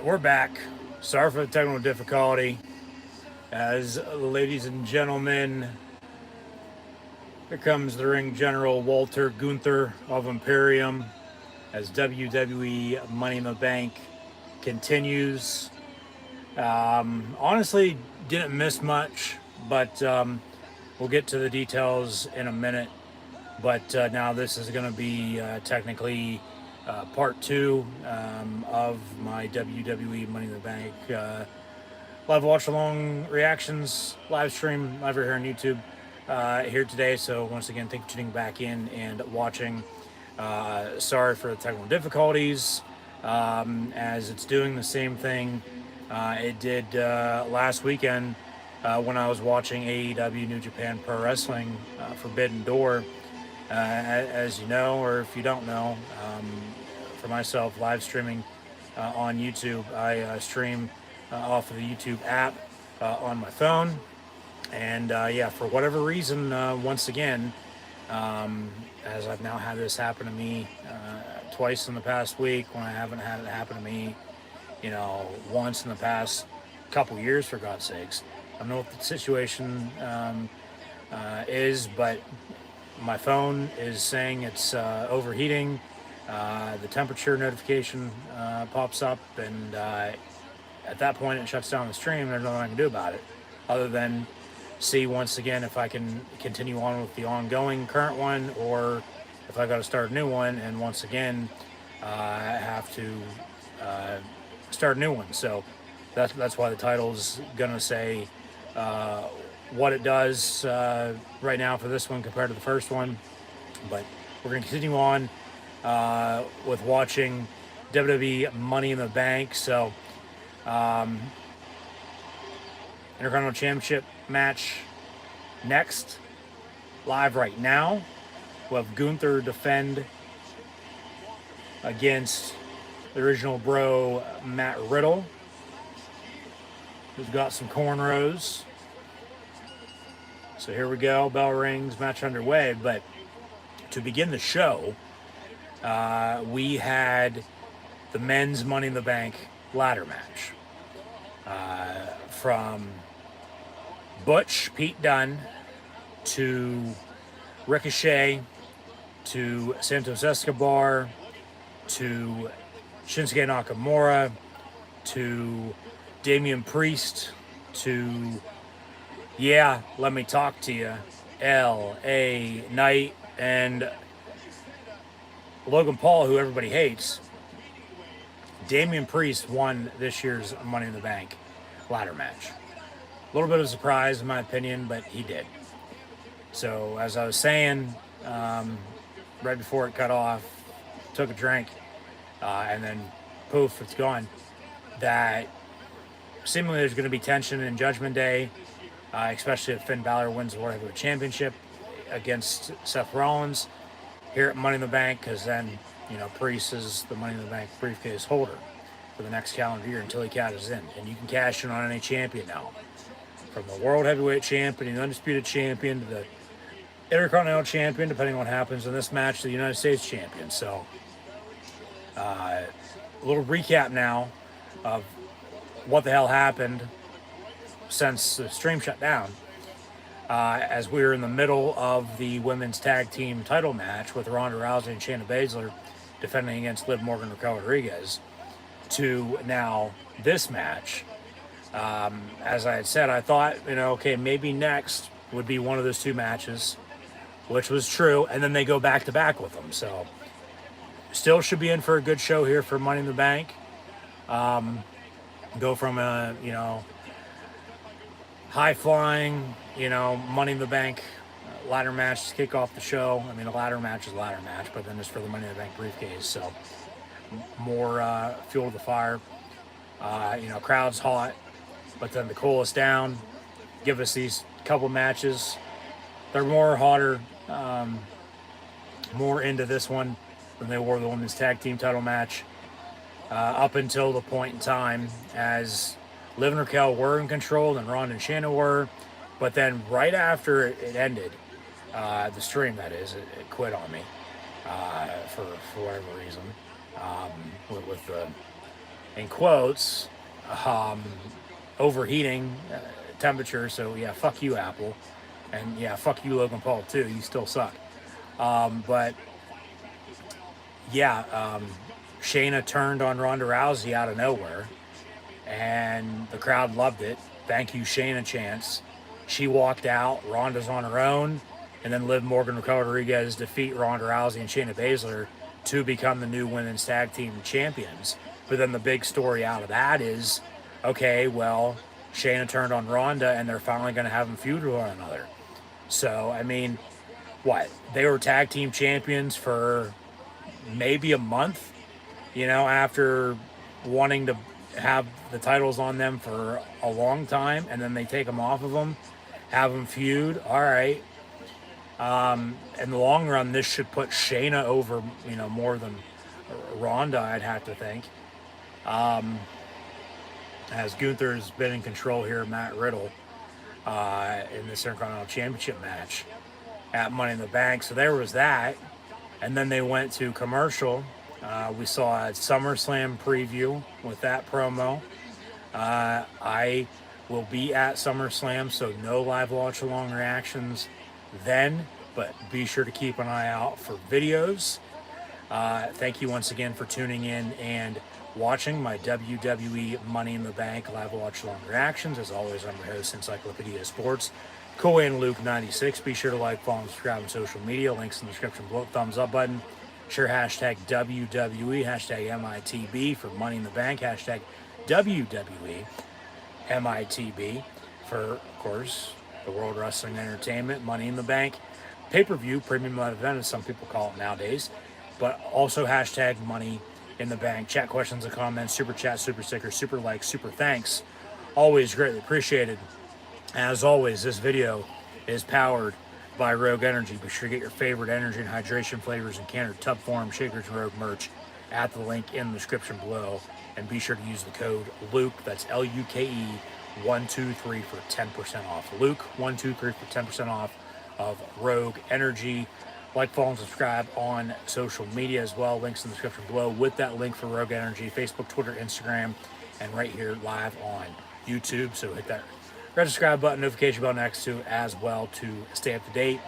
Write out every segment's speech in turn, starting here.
We're back. Sorry for the technical difficulty. As ladies and gentlemen, here comes the ring general Walter Gunther of Imperium as WWE Money in the Bank continues. Honestly, didn't miss much, but we'll get to the details in a minute. But now this is going to be technically part two of my WWE Money in the Bank live watch along reactions live stream over here on YouTube here today. So once again, thank you for tuning back in and watching. Sorry for the technical difficulties as it's doing the same thing it did last weekend when I was watching AEW New Japan Pro Wrestling Forbidden Door. As you know, or if you don't know, for myself, live streaming on YouTube, I stream off of the YouTube app on my phone. And yeah, for whatever reason, once again, as I've now had this happen to me twice in the past week, when I haven't had it happen to me, once in the past couple years, for God's sakes. I don't know what the situation is, but my phone is saying it's overheating. The temperature notification pops up, and at that point it shuts down the stream. There's nothing I can do about it other than see once again if I can continue on with the ongoing current one, or if I got to start a new one. And once again, I have to start a new one. So that's why the title's gonna say what it does right now for this one compared to the first one. But we're going to continue on with watching WWE Money in the Bank. So, Intercontinental Championship match next, live right now. We'll have Gunther defend against the original bro, Matt Riddle, who's got some cornrows. So here we go, bell rings, match underway. But to begin the show, we had the men's Money in the Bank ladder match. From Butch, Pete Dunne, to Ricochet, to Santos Escobar, to Shinsuke Nakamura, to Damian Priest, to Yeah, Let Me Talk to You, L.A. Knight, and Logan Paul, who everybody hates. Damian Priest won this year's Money in the Bank ladder match. A little bit of a surprise, in my opinion, but he did. So, as I was saying, right before it cut off, took a drink, and then poof, it's gone. That seemingly there's going to be tension in Judgment Day. Especially if Finn Balor wins the World Heavyweight Championship against Seth Rollins here at Money in the Bank, because then, Priest is the Money in the Bank briefcase holder for the next calendar year until he cashes in. And you can cash in on any champion now. From the World Heavyweight Champion, the Undisputed Champion, to the Intercontinental Champion, depending on what happens in this match, to the United States Champion. So, a little recap now of what the hell happened since the stream shut down, as we were in the middle of the women's tag team title match with Ronda Rousey and Shayna Baszler defending against Liv Morgan and Raquel Rodriguez, to now this match. As I had said, I thought, okay, maybe next would be one of those two matches, which was true, and then they go back to back with them. So still should be in for a good show here for Money in the Bank. Go from a, high-flying, Money in the Bank ladder match to kick off the show. I mean, a ladder match is a ladder match, but then it's for the Money in the Bank briefcase. So more fuel to the fire. Crowd's hot, but then to cool us down, give us these couple matches. They're more hotter, more into this one than they were the women's tag team title match. Up until the point in time as Liv and Raquel were in control and Ronda and Shayna were, but then right after it ended, the stream, that is, it quit on me for whatever reason, with the in quotes, um, overheating temperature. So yeah, fuck you, Apple, and yeah, fuck you, Logan Paul too. You still suck. But yeah, Shayna turned on Ronda Rousey out of nowhere, and the crowd loved it. Thank you, Shayna chants. She walked out. Ronda's on her own, and then Liv Morgan and Raquel Rodriguez defeat Ronda Rousey and Shayna Baszler to become the new women's tag team champions. But then the big story out of that is, okay, well, Shayna turned on Ronda, and they're finally going to have them feud with one another. So I mean, what, they were tag team champions for maybe a month, after wanting to have the titles on them for a long time, and then they take them off of them, have them feud. All right. In the long run, this should put Shayna over, more than Ronda, I'd have to think. As Gunther's been in control here, Matt Riddle, in this Intercontinental Championship match at Money in the Bank. So there was that. And then they went to commercial. We saw a SummerSlam preview with that promo. I will be at SummerSlam, so no live watch-along reactions then, but be sure to keep an eye out for videos. Thank you once again for tuning in and watching my WWE Money in the Bank live watch-along reactions. As always, I'm your host, Encyclopedia Sports, Coy and Luke 96. Be sure to like, follow, and subscribe on social media. Links in the description below. Thumbs up button. Share hashtag WWE, hashtag MITB for Money in the Bank, hashtag WWE MITB for, of course, the World Wrestling Entertainment Money in the Bank pay-per-view, premium live event, as some people call it nowadays. But also hashtag Money in the Bank. Chat questions and comments, super chat, super sticker, super like, super thanks. Always greatly appreciated. As always, this video is powered by Rogue Energy. Be sure to get your favorite energy and hydration flavors in can or tub form, shakers, and Rogue merch at the link in the description below. And be sure to use the code Luke, that's LUKE 123 for 10% off. Luke 123 for 10% off of Rogue Energy. Like, follow, and subscribe on social media as well. Links in the description below with that link for Rogue Energy, Facebook, Twitter, Instagram, and right here live on YouTube. So hit that red subscribe button, notification bell next to as well to stay up to date.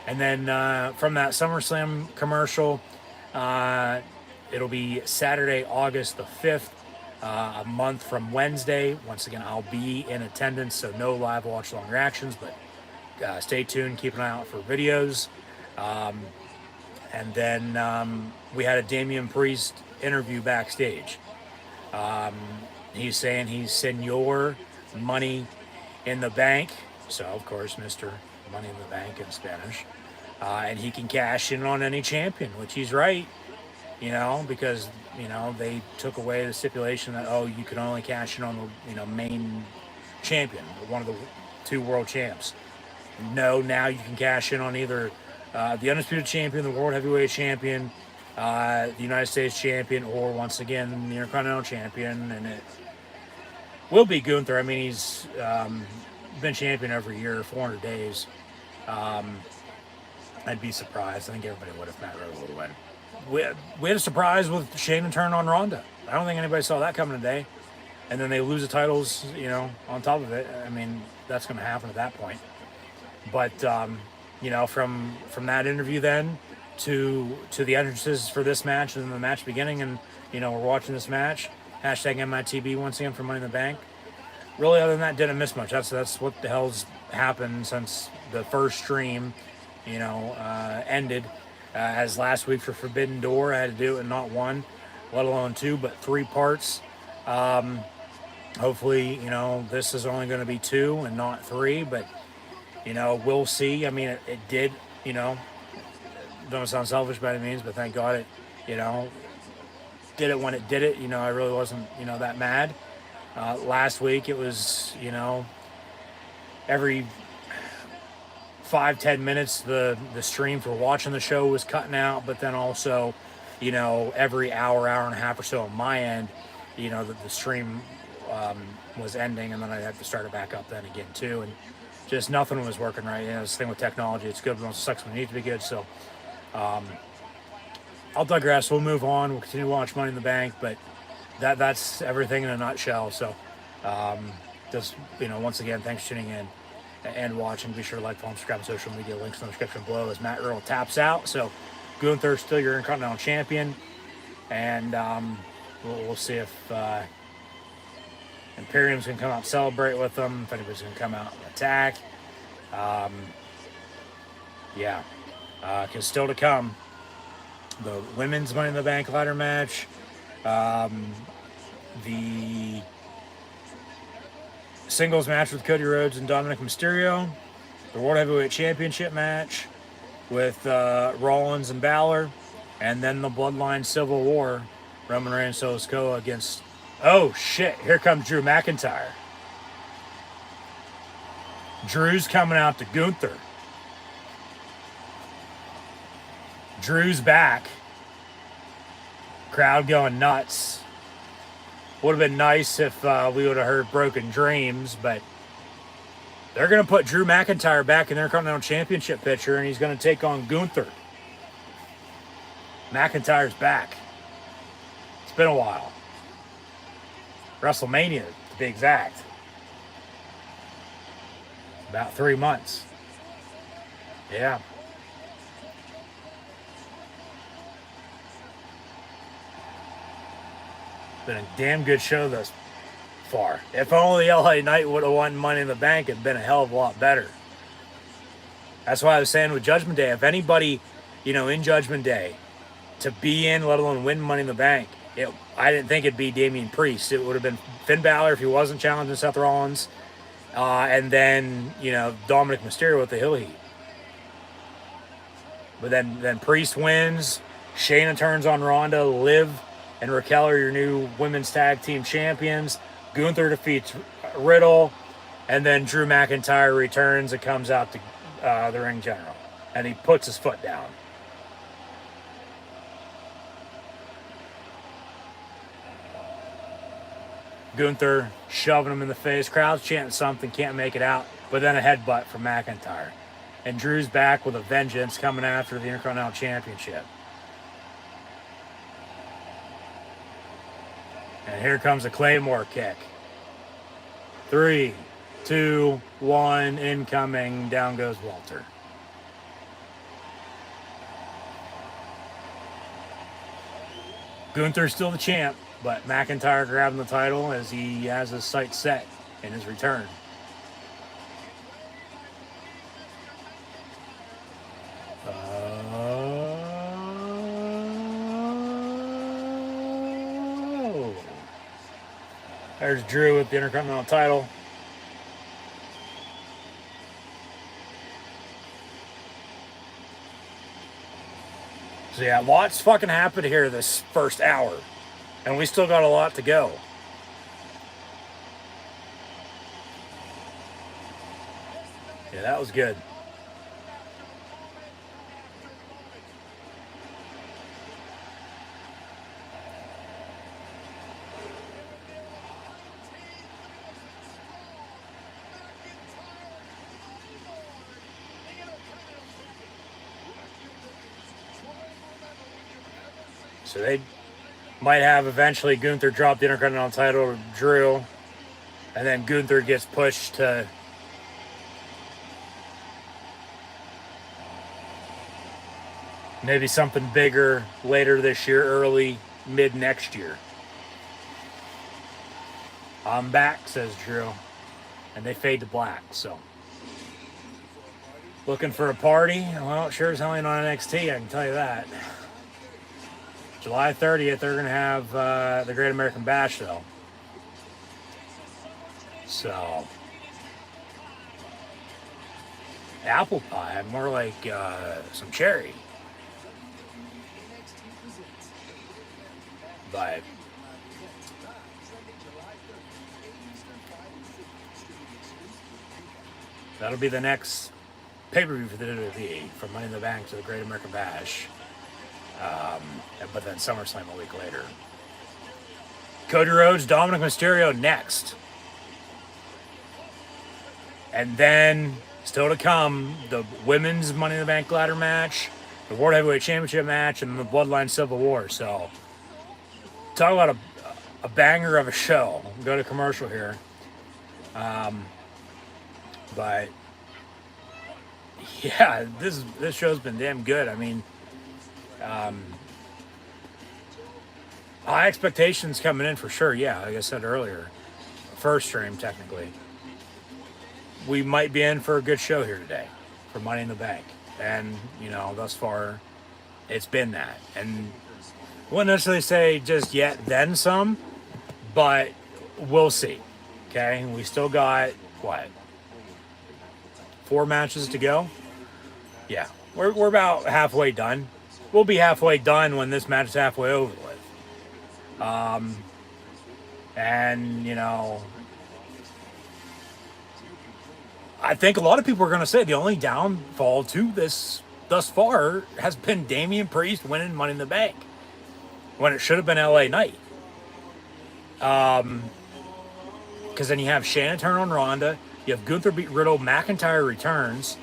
And then from that SummerSlam commercial, it'll be Saturday, August the 5th, a month from Wednesday. Once again, I'll be in attendance, so no live watch-along reactions, but stay tuned, keep an eye out for videos. And then we had a Damian Priest interview backstage. He's saying he's Senor Money in the Bank, so of course Mr. Money in the Bank in Spanish, and he can cash in on any champion, which he's right, because they took away the stipulation that you can only cash in on the main champion, one of the two world champs. No, now you can cash in on either the undisputed champion, the world heavyweight champion, the United States champion, or once again the Intercontinental champion, and it will be Gunther. I mean, he's been champion every year, 400 days. I'd be surprised. I think everybody would if Matt Riddle would win. We had a surprise with Shayna turn on Ronda. I don't think anybody saw that coming today. And then they lose the titles, on top of it. I mean, that's going to happen at that point. But, from that interview then to the entrances for this match and the match beginning, and, we're watching this match. Hashtag MITB once again for Money in the Bank. Really, other than that, didn't miss much. That's what the hell's happened since the first stream, ended. As last week for Forbidden Door, I had to do it in not one, let alone two, but 3 parts. Hopefully, this is only going to be 2 and not 3, but, we'll see. I mean, it did, don't sound selfish by any means, but thank God it, did it when it did it. I really wasn't, that mad. Last week it was, every 5-10 minutes the stream for watching the show was cutting out, but then also, every hour and a half or so on my end, the stream was ending, and then I'd have to start it back up then again too, and just nothing was working right. This thing with technology, it's good, but it sucks when it needs to be good. So I'll digress. We'll move on. We'll continue to watch Money in the Bank, but that's everything in a nutshell. So, just once again, thanks for tuning in and watching. Be sure to like, follow, subscribe on social media. Links in the description below as Matt Earl taps out. So, Gunther still your Intercontinental Champion, and we'll see if Imperium's gonna come out and celebrate with them. If anybody's gonna come out and attack, yeah, because still to come, the women's Money in the Bank ladder match, the singles match with Cody Rhodes and Dominic Mysterio, the World Heavyweight Championship match with Rollins and Balor, and then the Bloodline Civil War, Roman Reigns Sikoa against, oh shit, here comes Drew McIntyre. Drew's coming out to Gunther. Drew's back. Crowd going nuts. Would have been nice if we would have heard Broken Dreams, but they're going to put Drew McIntyre back in their Intercontinental Championship picture, and he's going to take on Gunther. McIntyre's back. It's been a while. WrestleMania, to be exact. About 3 months. Yeah. Been a damn good show thus far. If only LA Knight would have won Money in the Bank, it'd been a hell of a lot better. That's why I was saying with Judgment Day, if anybody, in Judgment Day, to be in, let alone win Money in the Bank, I didn't think it'd be Damian Priest. It would have been Finn Balor if he wasn't challenging Seth Rollins, and then Dominic Mysterio with the heel heat. But then Priest wins. Shayna turns on Ronda. Liv and Raquel are your new women's tag team champions. Gunther defeats Riddle, and then Drew McIntyre returns and comes out to the ring general, and he puts his foot down. Gunther shoving him in the face. Crowd's chanting something, can't make it out, but then a headbutt from McIntyre. And Drew's back with a vengeance coming after the Intercontinental Championship. And here comes a Claymore kick. 3, 2, 1, incoming. Down goes Walter. Gunther's still the champ, but McIntyre grabbing the title as he has his sights set in his return. There's Drew with the Intercontinental title. So yeah, lots fucking happened here this first hour. And we still got a lot to go. Yeah, that was good. So they might have eventually Gunther drop the Intercontinental title to Drew, and then Gunther gets pushed to maybe something bigger later this year, early, mid next year. I'm back, says Drew. And they fade to black, so. Looking for a party? Well, sure as hell ain't on NXT, I can tell you that. July 30th, they're going to have the Great American Bash, though. So. Apple pie, more like some cherry. But that'll be the next pay-per-view for the WWE, from Money in the Bank to the Great American Bash. But then SummerSlam a week later. Cody Rhodes, Dominic Mysterio next. And then, still to come, the women's Money in the Bank ladder match, the World Heavyweight Championship match, and the Bloodline Civil War. So, talk about a banger of a show. We'll go to commercial here. But yeah, this show's been damn good. I mean, high expectations coming in for sure. Yeah, like I said earlier, first stream technically. We might be in for a good show here today for Money in the Bank, and thus far, it's been that. And I wouldn't necessarily say just yet, then some, but we'll see. Okay, we still got what, 4 matches to go. Yeah, we're about halfway done. We'll be halfway done when this match is halfway over with. And I think a lot of people are going to say the only downfall to this thus far has been Damian Priest winning Money in the Bank when it should have been LA Knight. Because then you have Shayna turn on Ronda, you have Gunther beat Riddle, McIntyre returns.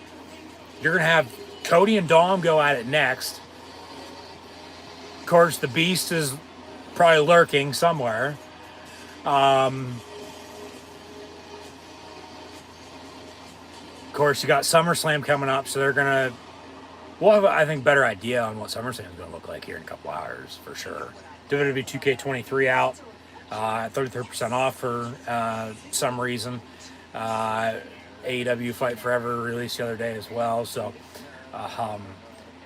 You're going to have Cody and Dom go at it next. Of course, the Beast is probably lurking somewhere. Of course, you got SummerSlam coming up, so we'll have, I think, better idea on what SummerSlam is going to look like here in a couple hours for sure. WWE 2K23 out, 33% off for some reason. AEW Fight Forever released the other day as well. So,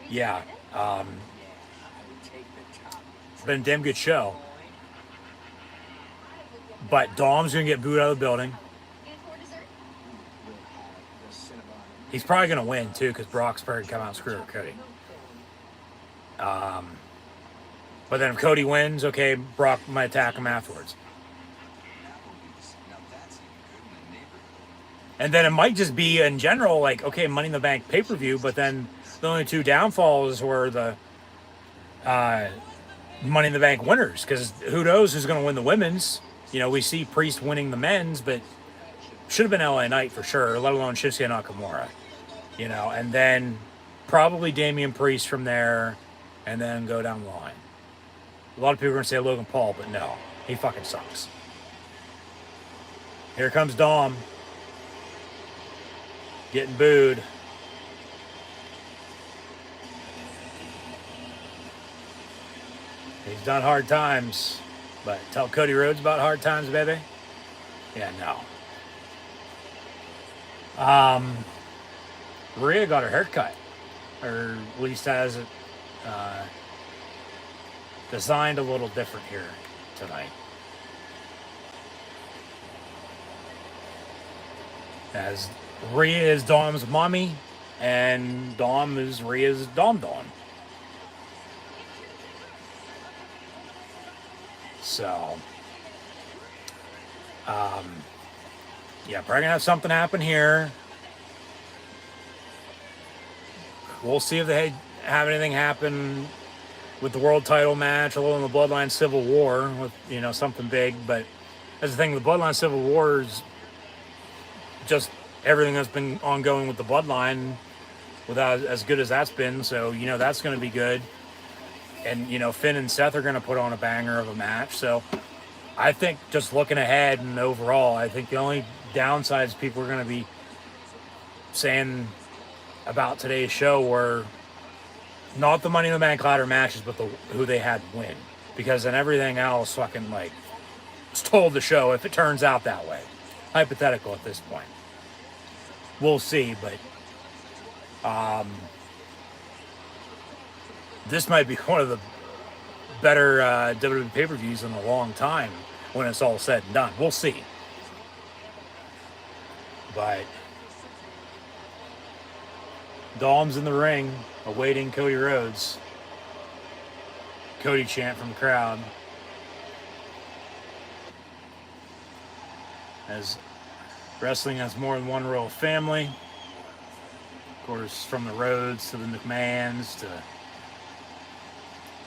yeah, been a damn good show. But Dom's gonna get booed out of the building. He's probably gonna win too, because Brock's probably come out and screw with Cody. But then if Cody wins, okay, Brock might attack him afterwards. And then it might just be in general, like, okay, Money in the Bank pay-per-view, but then the only 2 downfalls were the Money in the Bank winners, because who knows who's going to win the women's. We see Priest winning the men's, but should have been LA Knight for sure, let alone Shinsuke Nakamura. And then probably Damian Priest from there, and then go down the line. A lot of people are going to say Logan Paul, but no, he fucking sucks. Here comes Dom. Getting booed. He's done hard times, but tell Cody Rhodes about hard times, baby. Yeah, no. Rhea got her hair cut, or at least has it designed a little different here tonight. As Rhea is Dom's mommy, and Dom is Rhea's Dom. So, yeah, probably gonna have something happen here. We'll see if they have anything happen with the world title match, a little in the Bloodline Civil War with something big. But that's the thing, the Bloodline Civil War is just everything that's been ongoing with the Bloodline, without as good as that's been. So that's going to be good. And Finn and Seth are going to put on a banger of a match. So I think, just looking ahead and overall, I think the only downsides people are going to be saying about today's show were not the Money in the Bank ladder matches, but who they had win. Because then everything else fucking stole the show, if it turns out that way. Hypothetical at this point. We'll see, but this might be one of the better WWE pay-per-views in a long time when it's all said and done. We'll see. But Dom's in the ring, awaiting Cody Rhodes. Cody chant from the crowd. As wrestling has more than one royal family. Of course, from the Rhodes to the McMahons to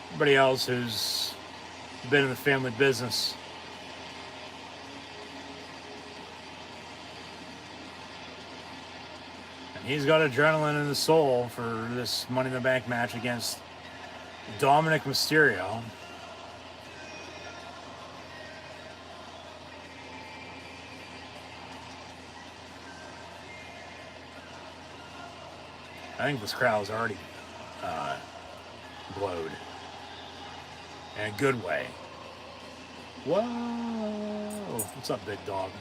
everybody else who's been in the family business. And he's got adrenaline in his soul for this Money in the Bank match against Dominic Mysterio. I think this crowd's already blowed in a good way. Whoa! What's up, big dog?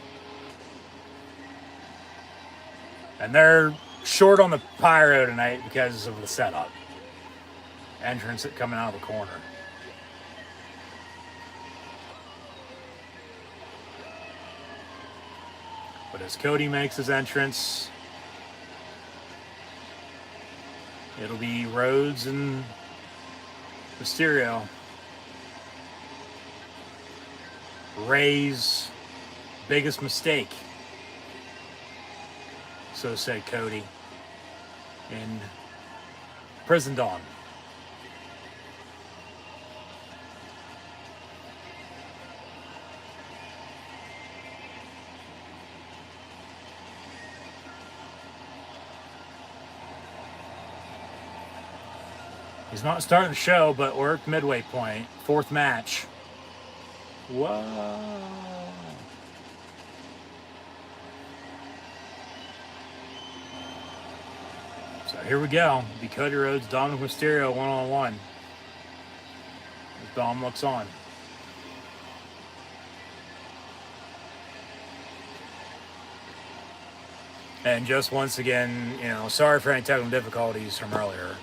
And they're short on the pyro tonight because of the setup. Entrance coming out of the corner. But as Cody makes his entrance, it'll be Rhodes and Mysterio. Ray's biggest mistake, so said Cody in Prison Dawn. He's not starting the show, but we're at midway point. Fourth match. Whoa. So here we go. Be Cody Rhodes, Dominic Mysterio one-on-one. As Dom looks on. And just once again, sorry for any technical difficulties from earlier.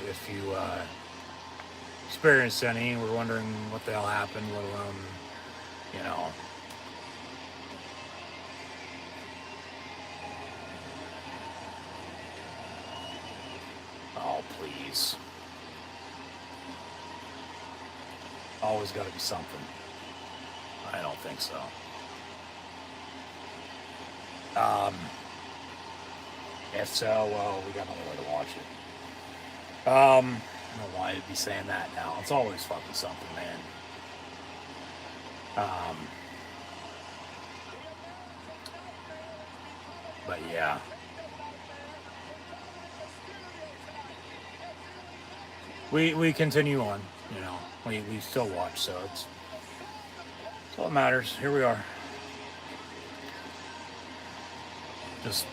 If you experienced any, we're wondering what the hell happened, let alone, Oh, please. Always got to be something. I don't think so. If so, well, we got another way to watch it. I don't know why I'd be saying that now. It's always fucking something, man. But yeah. We continue on, We still watch, so it's all that matters. Here we are. Just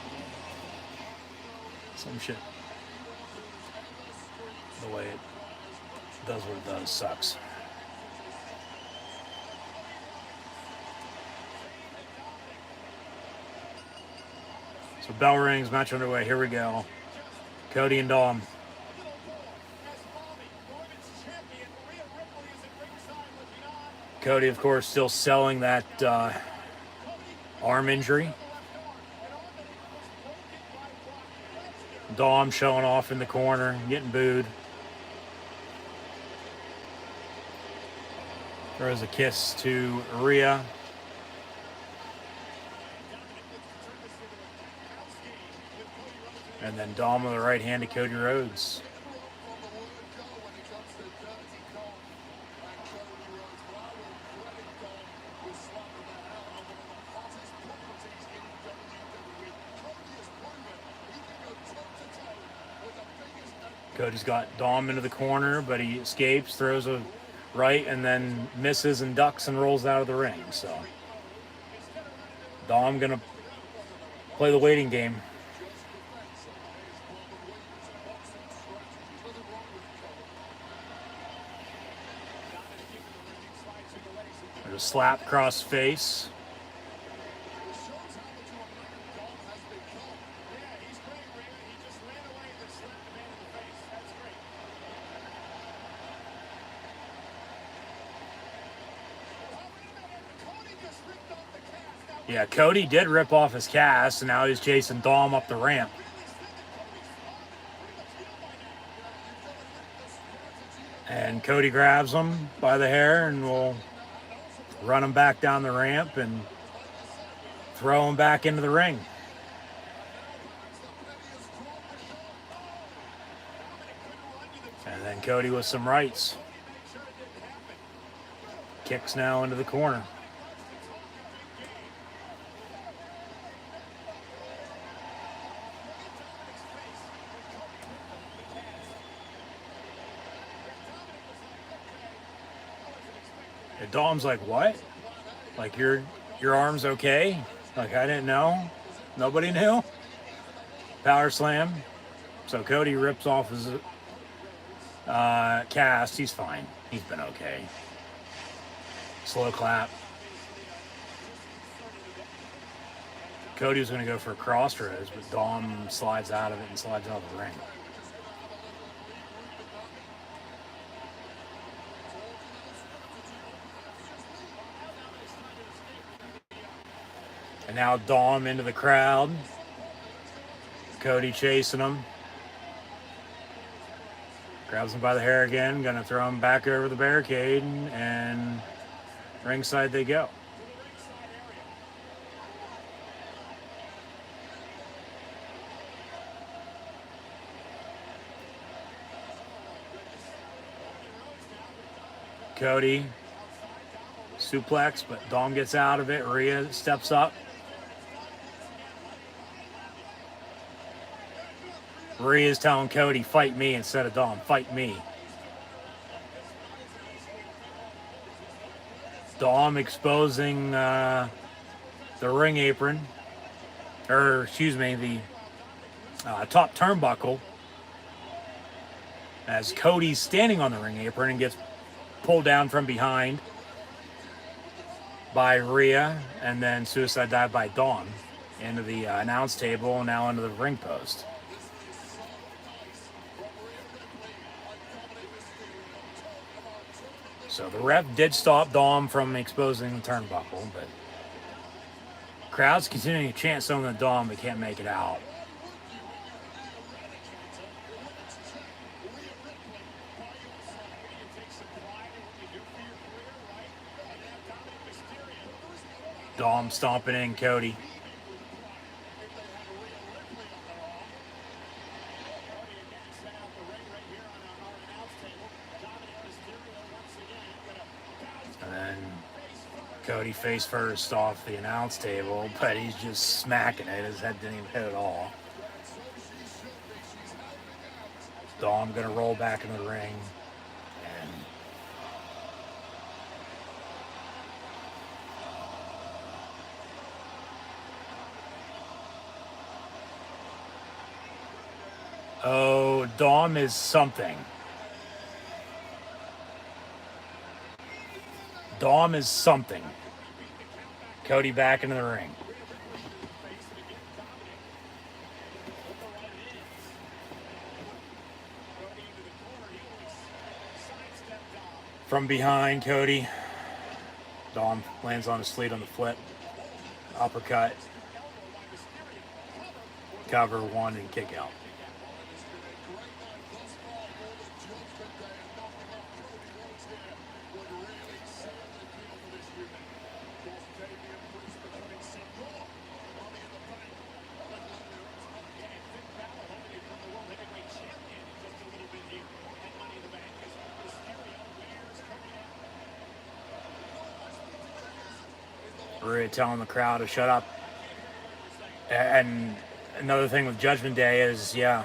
some shit. The way it does what it does sucks. So bell rings, match underway. Here we go. Cody and Dom. Cody, of course, still selling that arm injury. Dom showing off in the corner, getting booed. Throws a kiss to Rhea. And then Dom with the right hand to Cody Rhodes. Cody's got Dom into the corner, but he escapes, throws a right, and then misses and ducks and rolls out of the ring. So Dom gonna play the waiting game. There's a slap across face. Yeah, Cody did rip off his cast, and now he's chasing Dom up the ramp. And Cody grabs him by the hair and will run him back down the ramp and throw him back into the ring. And then Cody with some rights. Kicks now into the corner. And Dom's like, what? Like, your arm's okay? Like, I didn't know? Nobody knew? Power slam. So Cody rips off his cast. He's fine. He's been okay. Slow clap. Cody was going to go for a crossroads, but Dom slides out of it and slides out of the ring. And now Dom into the crowd. Cody chasing him. Grabs him by the hair again. Gonna throw him back over the barricade, and ringside they go. Cody suplex, but Dom gets out of it. Rhea steps up. Rhea's telling Cody, fight me instead of Dom. Fight me. Dom exposing the ring apron. Or, excuse me, the top turnbuckle. As Cody's standing on the ring apron and gets pulled down from behind by Rhea, and then suicide dive by Dom into the announce table and now into the ring post. So the ref did stop Dom from exposing the turnbuckle, but crowd's continuing to chant something to Dom, but can't make it out. Dom stomping in Cody. And then Cody face first off the announce table, but he's just smacking it. His head didn't even hit at all. Dom gonna roll back in the ring. Oh, Dom is something. Dom is something. Cody back into the ring. From behind, Cody. Dom lands on his sleeve on the flip. Uppercut. Cover one and kick out. Rhea telling the crowd to shut up. And another thing with Judgment Day is, yeah,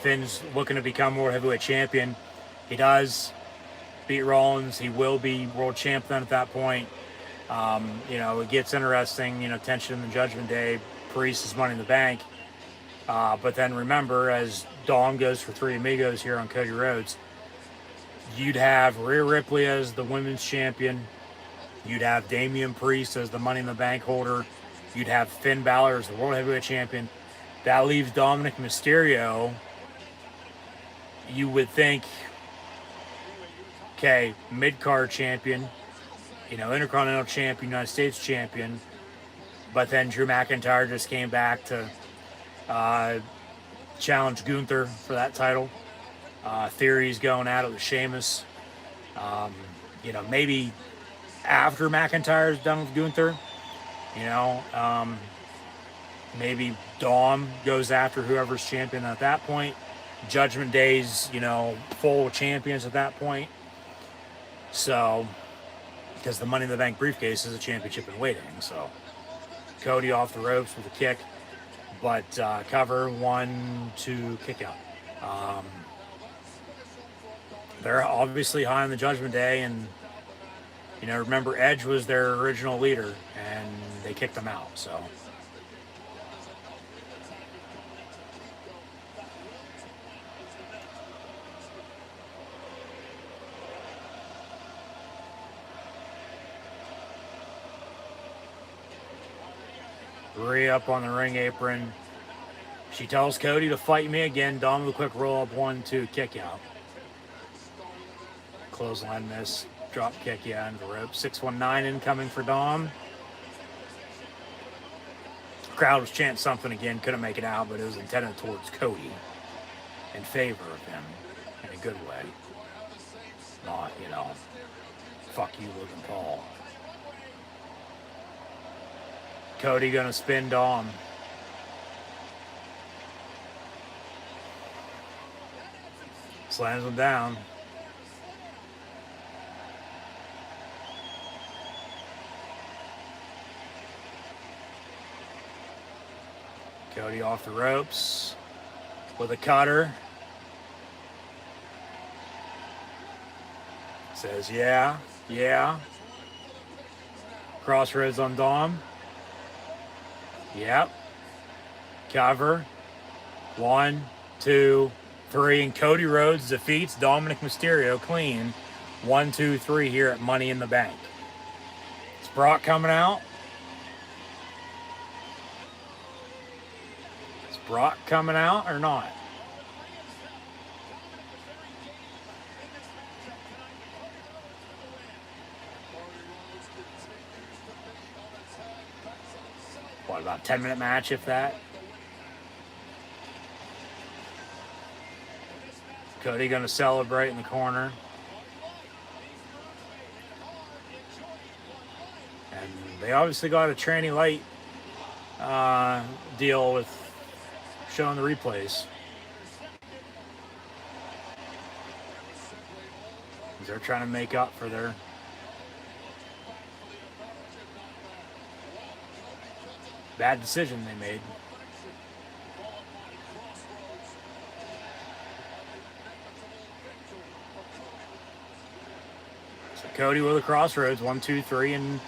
Finn's looking to become World Heavyweight Champion. He does beat Rollins. He will be World Champ then at that point. It gets interesting, tension in the Judgment Day. Priest is Money in the Bank. But then remember, as Dom goes for Three Amigos here on Cody Rhodes, you'd have Rhea Ripley as the Women's Champion. You'd have Damian Priest as the Money in the Bank holder. You'd have Finn Balor as the World Heavyweight Champion. That leaves Dominic Mysterio. You would think, okay, mid-card champion, Intercontinental Champion, United States Champion. But then Drew McIntyre just came back to challenge Gunther for that title. Theory's going at it with Sheamus. Maybe after McIntyre's done with Gunther, maybe Dom goes after whoever's champion at that point. Judgment Day's, full champions at that point. So, because the Money in the Bank briefcase is a championship in waiting. So, Cody off the ropes with a kick, but cover 1-2 kick out. They're obviously high on the Judgment Day, and remember, Edge was their original leader, and they kicked him out, so. Rhea up on the ring apron. She tells Cody to fight me again. Dom with a quick roll up, 1-2, kick out. Clothesline miss, drop kick, yeah, into the rope. 619 incoming for Dom. Crowd was chanting something again, couldn't make it out, but it was intended towards Cody in favor of him in a good way. Not, fuck you, Logan Paul. Cody gonna spin Dom. Slams him down. Cody off the ropes with a cutter. Says, yeah. Crossroads on Dom. Yep. Cover. 1, 2, 3. And Cody Rhodes defeats Dominic Mysterio clean. 1, 2, 3 here at Money in the Bank. Is Brock coming out? Is Brock coming out or not? What, about a 10-minute match, if that? Cody gonna celebrate in the corner. And they obviously got a tranny light deal with showing the replays. They're trying to make up for their bad decision they made. So Cody with a crossroads, 1, 2, 3, and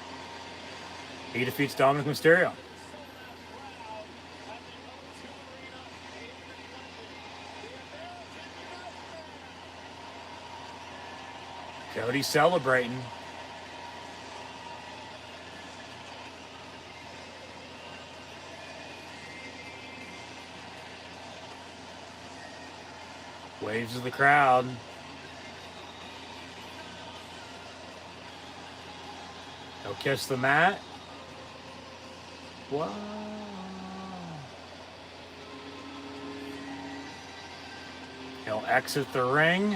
he defeats Dominic Mysterio. Cody celebrating. Waves of the crowd. He'll kiss the mat. Wow. He'll exit the ring.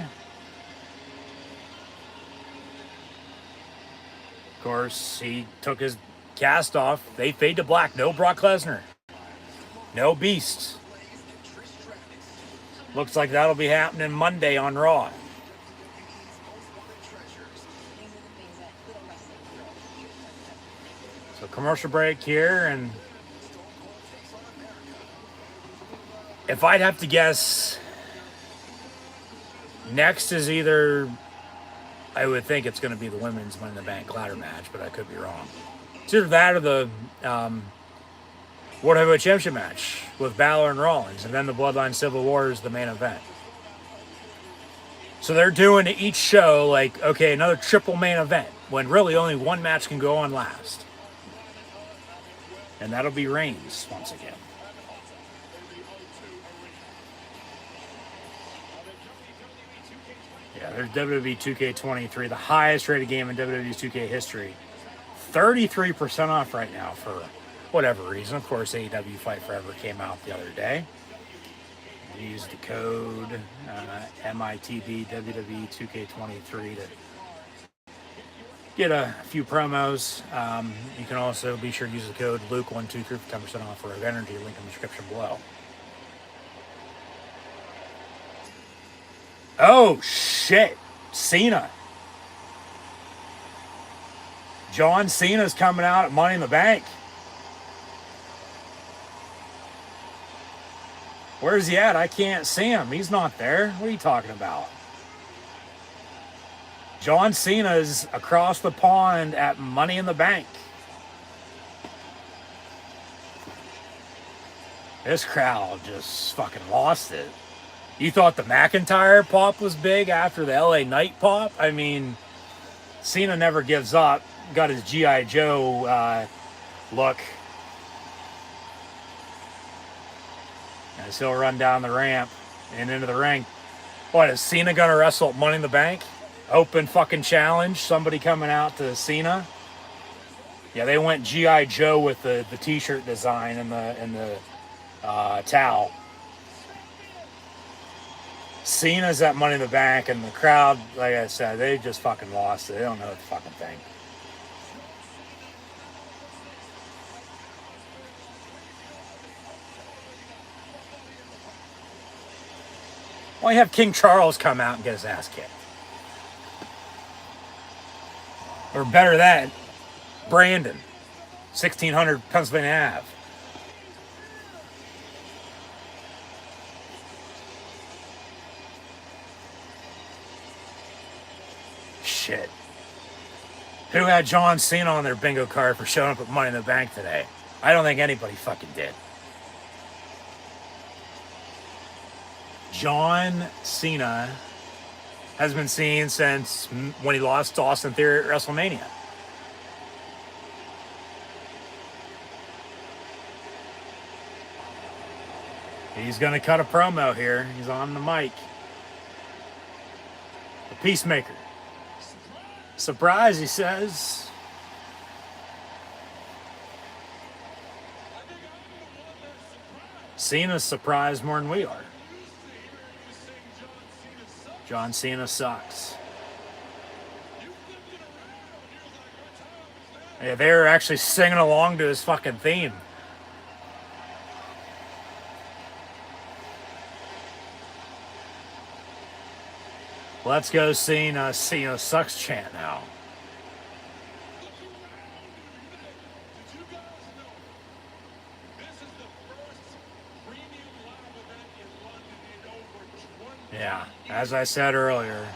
Of course, he took his cast off. They fade to black. No Brock Lesnar. No Beast. Looks like that'll be happening Monday on Raw. So commercial break here, and if I'd have to guess, next is either, I would think it's going to be the women's Money in the Bank ladder match, but I could be wrong. It's either that or the World Heavyweight Championship match with Balor and Rollins, and then the Bloodline Civil War is the main event. So they're doing each show like, okay, another triple main event, when really only one match can go on last. And that'll be Reigns once again. Yeah, there's WWE 2K23, the highest rated game in WWE's 2K history. 33% off right now for whatever reason. Of course, AEW Fight Forever came out the other day. Use the code MITB WWE 2K23 to get a few promos. You can also be sure to use the code Luke123 for 10% off Rogue Energy. Link in the description below. Oh, shit. Cena. John Cena's coming out at Money in the Bank. Where's he at? I can't see him. He's not there. What are you talking about? John Cena's across the pond at Money in the Bank. This crowd just fucking lost it. You thought the McIntyre pop was big after the LA Knight pop? I mean, Cena never gives up. Got his G.I. Joe look. As he'll run down the ramp and into the ring. What, is Cena gonna wrestle at Money in the Bank? Open fucking challenge. Somebody coming out to Cena. Yeah, they went G.I. Joe with the t-shirt design and the towel. Cena's at Money in the Bank, and the crowd, like I said, they just fucking lost it. They don't know what to fucking think. Well, you have King Charles come out and get his ass kicked. Or better that, Brandon, 1600 Pennsylvania Ave. Shit. Who had John Cena on their bingo card for showing up at Money in the Bank today? I don't think anybody fucking did. John Cena has been seen since when he lost to Austin Theory at WrestleMania. He's going to cut a promo here. He's on the mic. The Peacemaker. Surprise, he says. Cena's surprised more than we are. John Cena sucks. Yeah, they were actually singing along to his fucking theme. Let's go Cena sucks chant now. Yeah, as I said earlier.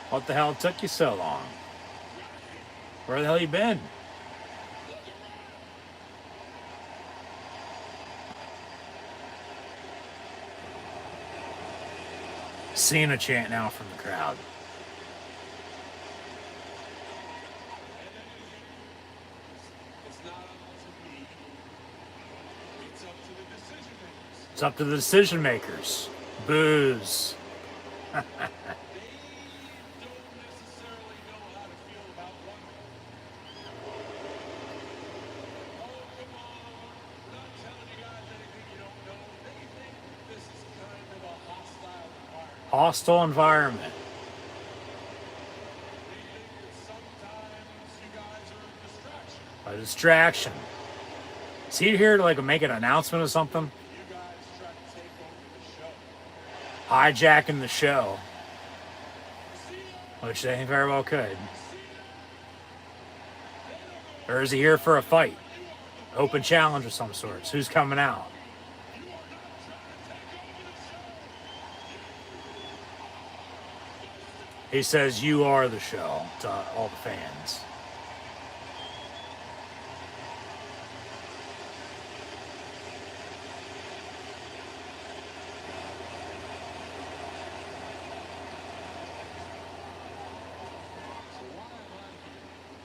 What the hell took you so long? Where the hell you been? Cena chant now from the crowd. It's up to the decision makers. Booze. Hostile environment. A distraction. Is he here to like make an announcement or something? Hijacking the show. Which they very well could. Or is he here for a fight? Open challenge of some sorts. Who's coming out? He says, "You are the show," to all the fans.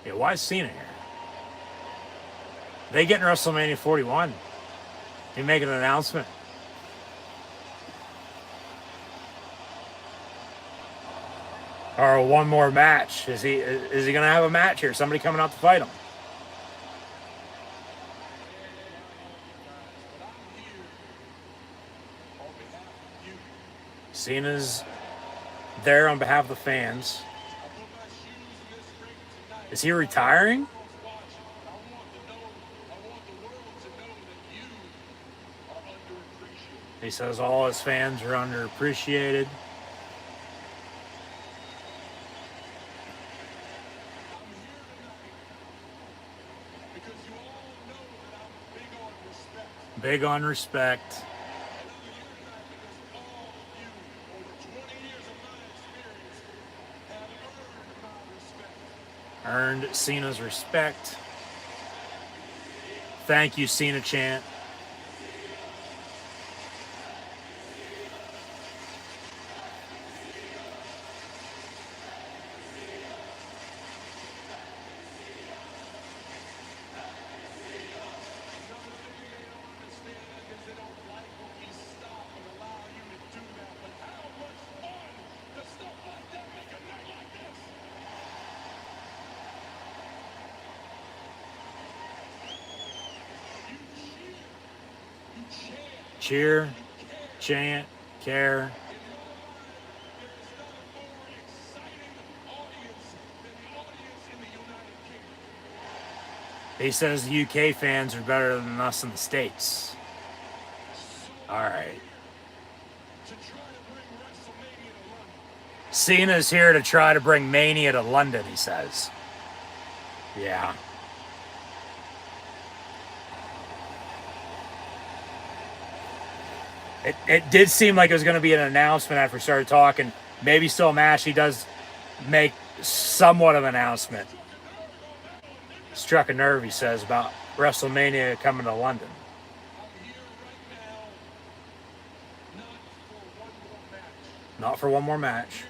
Yeah, why is Cena here? They get in WrestleMania 41. He making an announcement. Or one more match. Is he going to have a match here? Somebody coming out to fight him? Cena's there on behalf of the fans. Is he retiring? He says all his fans are underappreciated. Big on respect. Earned Cena's respect. Thank you, Cena chant. Cheer, chant, care. He says the UK fans are better than us in the States. All right. Cena's here to try to bring Mania to London, he says. Yeah. It did seem like it was going to be an announcement after we started talking. Maybe still a match. He does make somewhat of an announcement. Struck a nerve, he says, about WrestleMania coming to London. Not for one more match.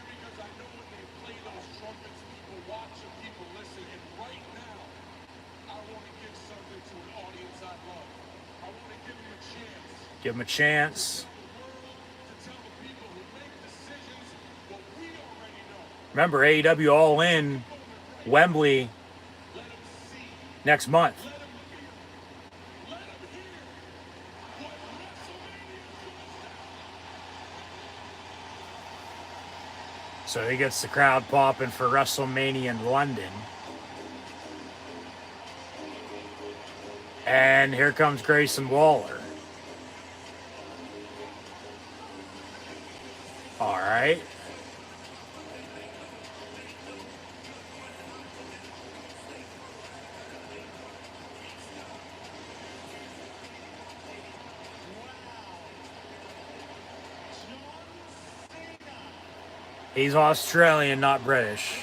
Give him a chance. Remember, AEW All In, Wembley, next month. So he gets the crowd popping for WrestleMania in London. And here comes Grayson Waller. All right. He's Australian, not British.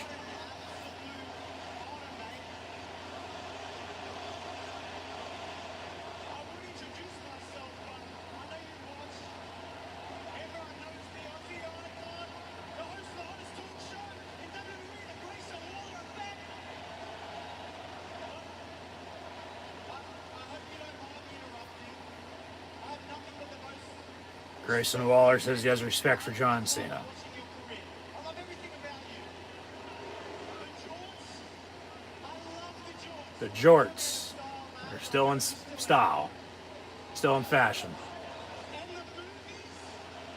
Grayson Waller says he has respect for John Cena. The jorts are still in style, still in fashion.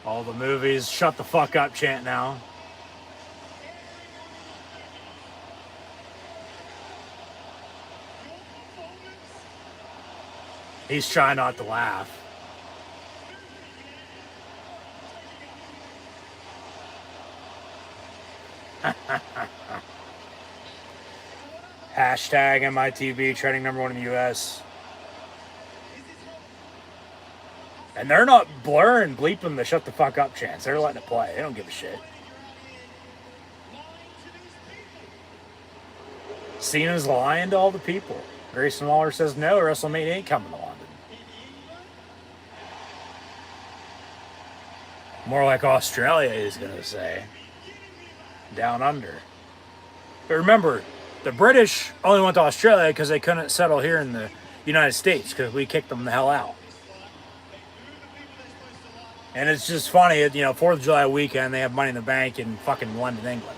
All the movies, shut the fuck up chant now. He's trying not to laugh. Hashtag MITV, trending #1 in the US. And they're not blurring, bleeping the shut the fuck up chants. They're letting it play. They don't give a shit. Cena's lying to all the people. Grayson Waller says no, WrestleMania ain't coming to London. More like Australia, he's going to say. Down under. But remember, the British only went to Australia because they couldn't settle here in the United States because we kicked them the hell out. And it's just funny, 4th of July weekend, they have Money in the Bank in fucking London, England.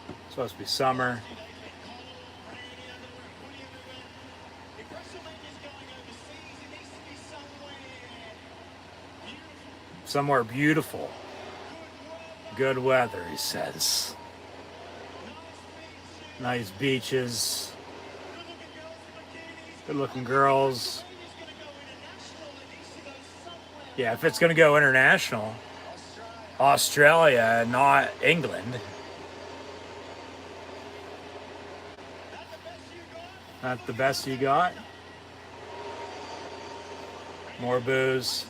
It's supposed to be summer. Somewhere beautiful. Good weather, he says. Nice beaches. Good looking girls. Yeah, if it's going to go international, Australia, not England. Not the best you got? More booze.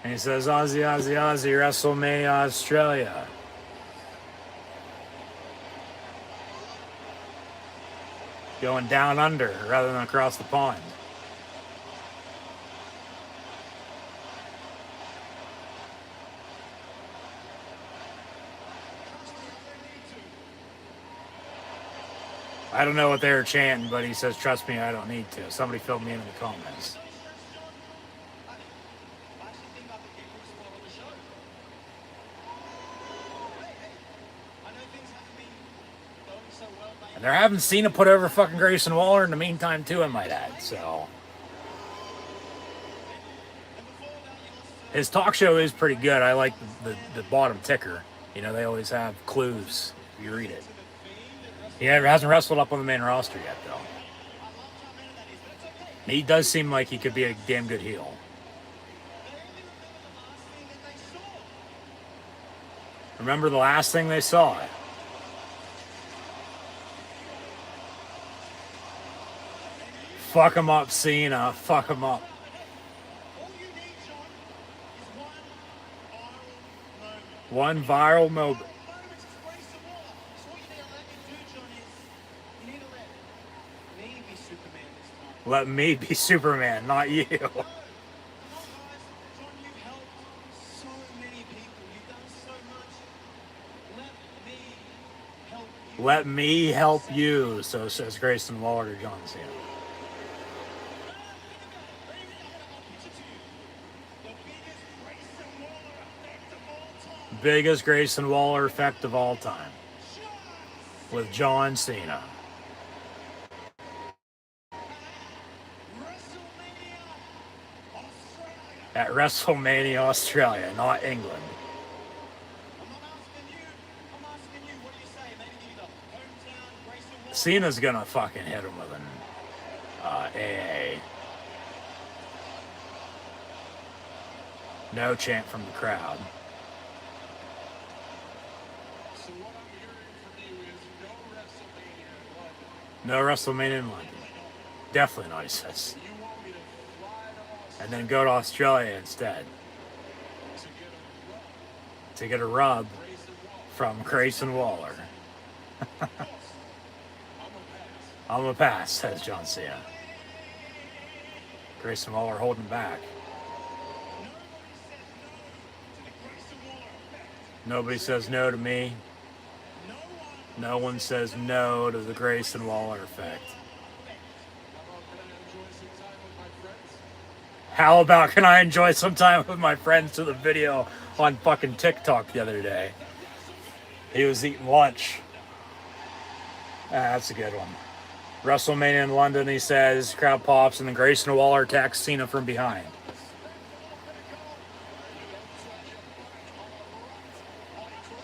And he says, Aussie, Aussie, Aussie, WrestleMania, Australia. Going down under rather than across the pond. I don't know what they were chanting, but he says, trust me, I don't need to. Somebody filled me in the comments. And they're having Cena put over fucking Grayson Waller in the meantime, too, I might add. So his talk show is pretty good. I like the bottom ticker. You know, they always have clues if you read it. He hasn't wrestled up on the main roster yet, though. He does seem like he could be a damn good heel. Remember the last thing they saw? Fuck him up, Cena. Fuck him up. One viral moment. Let me be Superman, not you. Let me help you, so says Grayson Waller to John Cena. Biggest Grayson Waller effect of all time with John Cena. At WrestleMania Australia, not England. Cena's gonna fucking hit him with an AA. No chant from the crowd. No WrestleMania in London. Definitely not, he says. And then go to Australia instead. To get a rub from Grayson Waller. I'm a pass, says John Cena. Grayson Waller holding back. Nobody says no to me. No one says no to the Grayson Waller effect. How about can I enjoy some time with my friends to the video on fucking TikTok the other day? He was eating lunch. That's a good one. WrestleMania in London, he says, crowd pops, and then Grayson Waller attacks Cena from behind.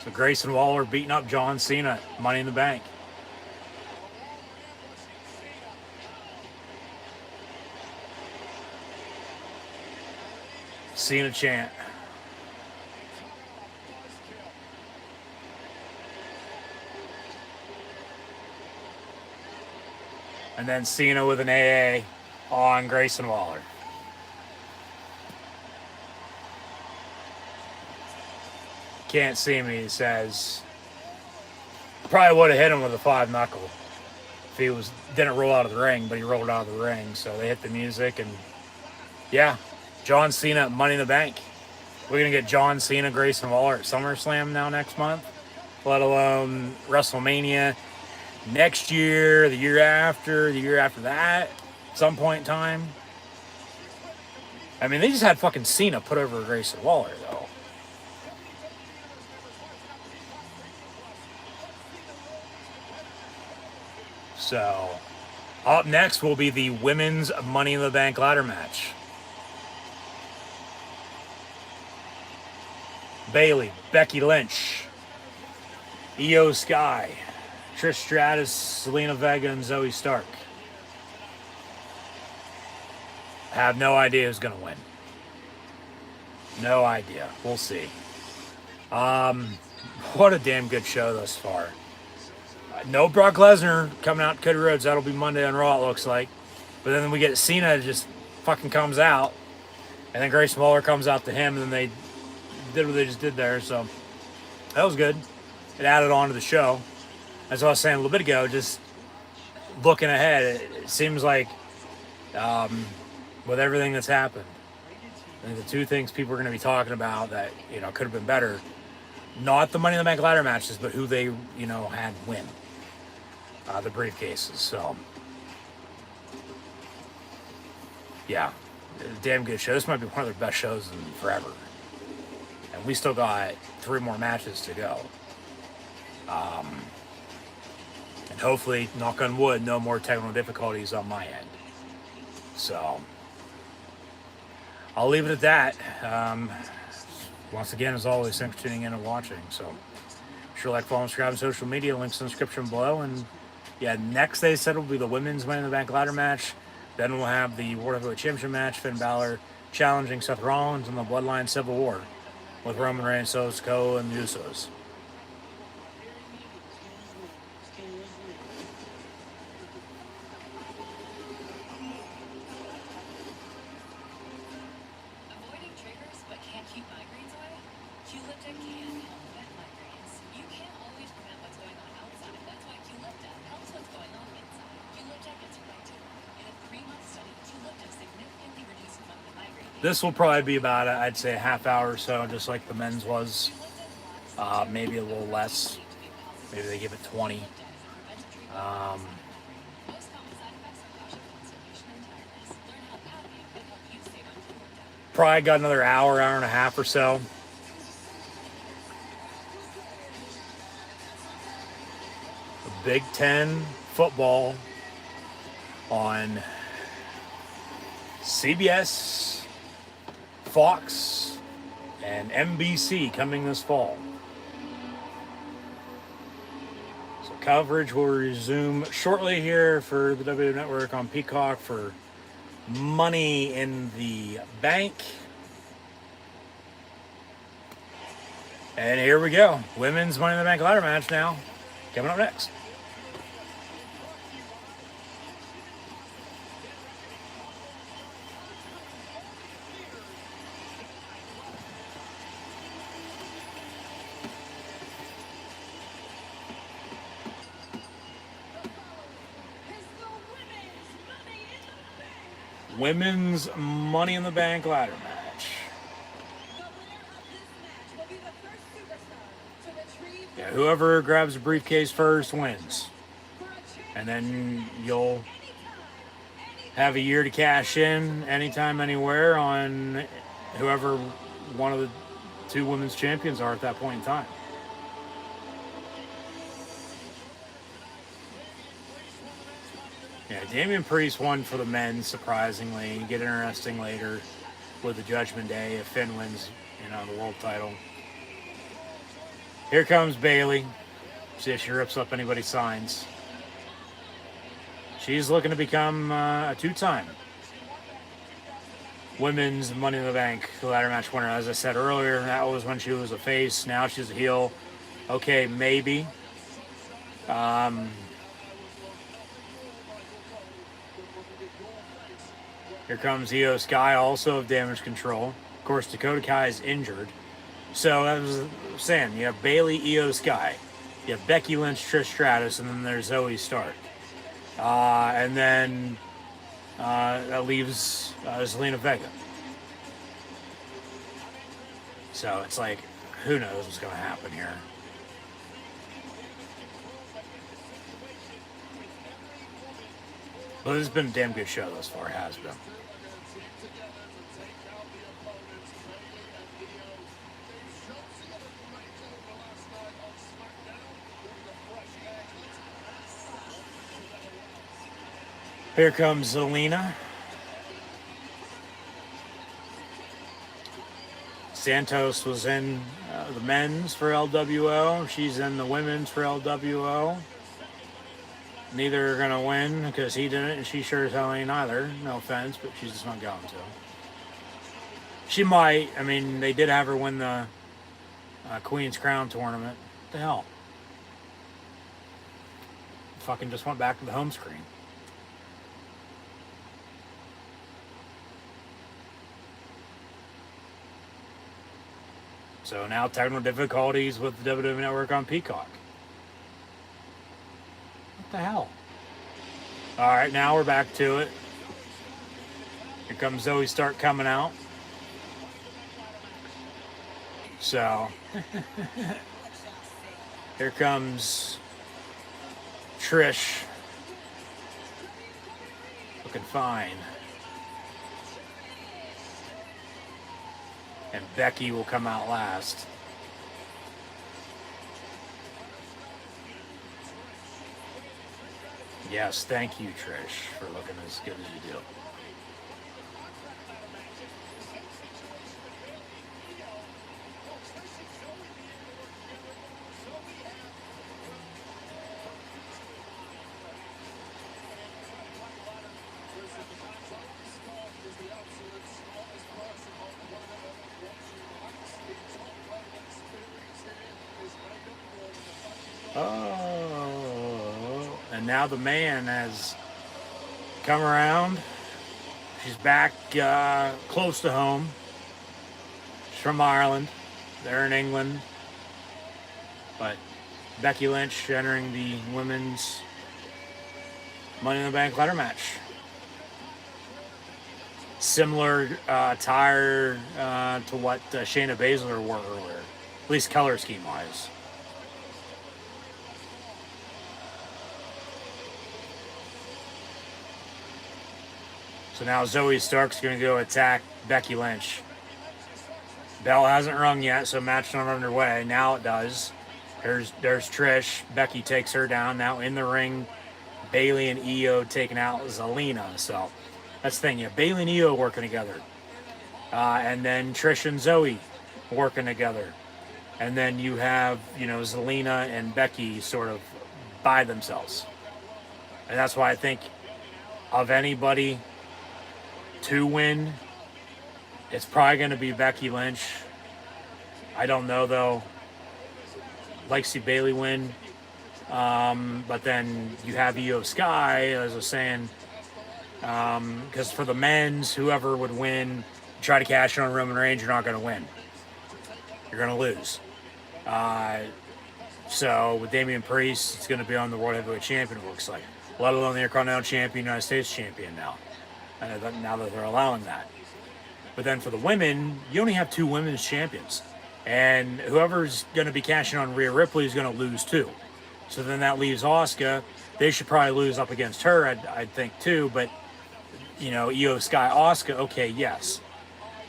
So Grayson Waller beating up John Cena, Money in the Bank. Cena chant. And then Cena with an AA on Grayson Waller. Can't see me, he says. Probably would have hit him with a 5-knuckle if he didn't roll out of the ring, but he rolled out of the ring. So they hit the music, and yeah, John Cena, Money in the Bank. We're going to get John Cena, Grayson Waller at SummerSlam now next month, let alone WrestleMania next year, the year after that, at some point in time. I mean, they just had fucking Cena put over Grayson Waller, though. So, up next will be the women's Money in the Bank ladder match. Bayley, Becky Lynch, Io Sky, Trish Stratus, Selena Vega, and Zoe Stark. I have no idea who's going to win. No idea. We'll see. What a damn good show thus far. No Brock Lesnar coming out to Cody Rhodes. That'll be Monday on Raw, it looks like. But then we get Cena just fucking comes out. And then Grayson Waller comes out to him. And then they did what they just did there. So that was good. It added on to the show. As I was saying a little bit ago, just looking ahead, it seems like with everything that's happened, I think the two things people are going to be talking about that, could have been better, not the Money in the Bank ladder matches, but who they, had win the briefcases. So, yeah, damn good show. This might be one of their best shows in forever. And we still got 3 more matches to go. And hopefully, knock on wood, no more technical difficulties on my end. So, I'll leave it at that. Once again, as always, thanks for tuning in and watching. So, sure, like, follow, and subscribe on social media. Links in the description below. And yeah, next they said will be the women's Money in the Bank ladder match. Then we'll have the World Heavyweight Championship match. Finn Balor challenging Seth Rollins in the Bloodline Civil War with Roman Reigns, Sikoa, and the Usos. This will probably be about, I'd say, a half hour or so, just like the men's was. Maybe a little less. Maybe they give it 20. Probably got another hour, hour and a half or so. Big Ten football on CBS, Fox, and NBC coming this fall. So coverage will resume shortly here for the WWE Network on Peacock for Money in the Bank. And here we go. Women's Money in the Bank ladder match now. Coming up next. Women's Money in the Bank ladder match. Yeah, whoever grabs the briefcase first wins. And then you'll have a year to cash in anytime, anywhere on whoever one of the two women's champions are at that point in time. Yeah, Damian Priest won for the men, surprisingly. Get interesting later with the Judgment Day if Finn wins, the world title. Here comes Bayley. See if she rips up anybody's signs. She's looking to become a two-time women's Money in the Bank ladder match winner. As I said earlier, that was when she was a face. Now she's a heel. Okay, maybe. Here comes Io Sky, also of Damage Control. Of course, Dakota Kai is injured. So, as I was saying, you have Bayley, Io Sky. You have Becky Lynch, Trish Stratus, and then there's Zoe Stark. And then that leaves Zelina Vega. So, it's like, who knows what's going to happen here. Well, this has been a damn good show thus far, has been. Here comes Zelina. Santos was in the men's for LWO. She's in the women's for LWO. Neither are going to win because he didn't, and she sure as hell ain't either. No offense, but she's just not going to. She might. I mean, they did have her win the Queen's Crown tournament. What the hell? Fucking just went back to the home screen. So now technical difficulties with the WWE Network on Peacock. What the hell? All right, now we're back to it. Here comes Zoe Stark coming out. So here comes Trish. Looking fine. And Becky will come out last. Yes, thank you, Trish, for looking as good as you do. Oh, and now the man has come around. She's back close to home. She's from Ireland. They're in England. But Becky Lynch entering the women's Money in the Bank ladder match. Similar attire to what Shayna Baszler wore earlier, at least color scheme wise. So now Zoe Stark's going to go attack Becky Lynch. Bell hasn't rung yet, so match not underway. Now it does. There's Trish. Becky takes her down. Now in the ring, Bayley and Io taking out Zelina. So that's the thing. Yeah, Bayley and Io working together. And then Trish and Zoe working together. And then you have, Zelina and Becky sort of by themselves. And that's why I think of anybody to win, it's probably going to be Becky Lynch. I don't know, though. Like to see Bayley win. But then you have Io Sky, as I was saying. Because for the men's, whoever would win, try to cash in on Roman Reigns, you're not going to win. You're going to lose. So with Damian Priest, it's going to be on the World Heavyweight Champion, it looks like. Let alone the Intercontinental Champion, United States Champion now. Now that they're allowing that. But then for the women, you only have 2 women's champions. And whoever's going to be cashing on Rhea Ripley is going to lose too. So then that leaves Asuka. They should probably lose up against her, I'd think too. But, Io Sky, Asuka, okay, yes.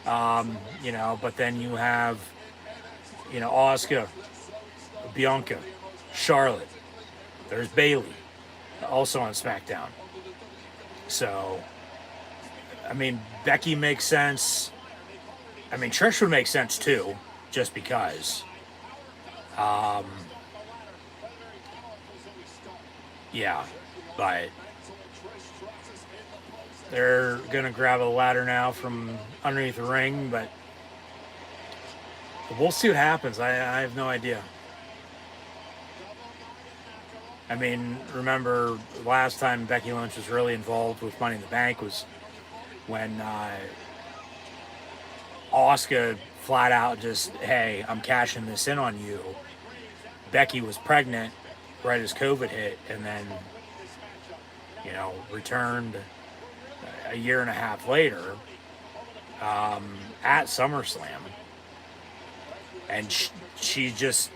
But then you have, Asuka, Bianca, Charlotte. There's Bayley, also on SmackDown. So, Becky makes sense. Trish would make sense too, just because. Yeah, but they're gonna grab a ladder now from underneath the ring, but we'll see what happens. I have no idea. Remember last time Becky Lynch was really involved with Money in the Bank was when Asuka flat out just, hey, I'm cashing this in on you. Becky was pregnant right as COVID hit, and then, returned a year and a half later at SummerSlam. And she just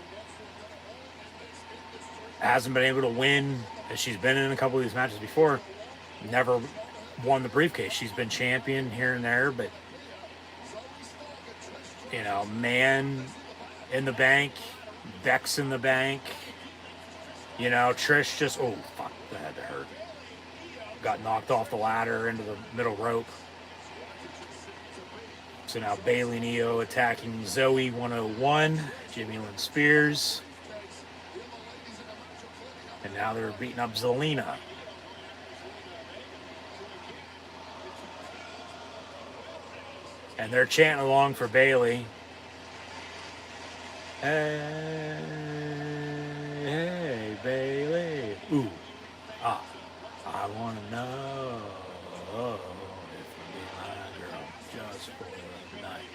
hasn't been able to win. She's been in a couple of these matches before, never won the briefcase. She's been champion here and there, but Man in the Bank, Bex in the Bank, Trish just, oh fuck, that had to hurt. Got knocked off the ladder into the middle rope. So now Bayley and Io attacking Zoe 101, Jamie Lynn Spears. And now they're beating up Zelina. And they're chanting along for Bayley. Hey, hey, Bayley. Ooh, I want to know if you be my girl just for the night.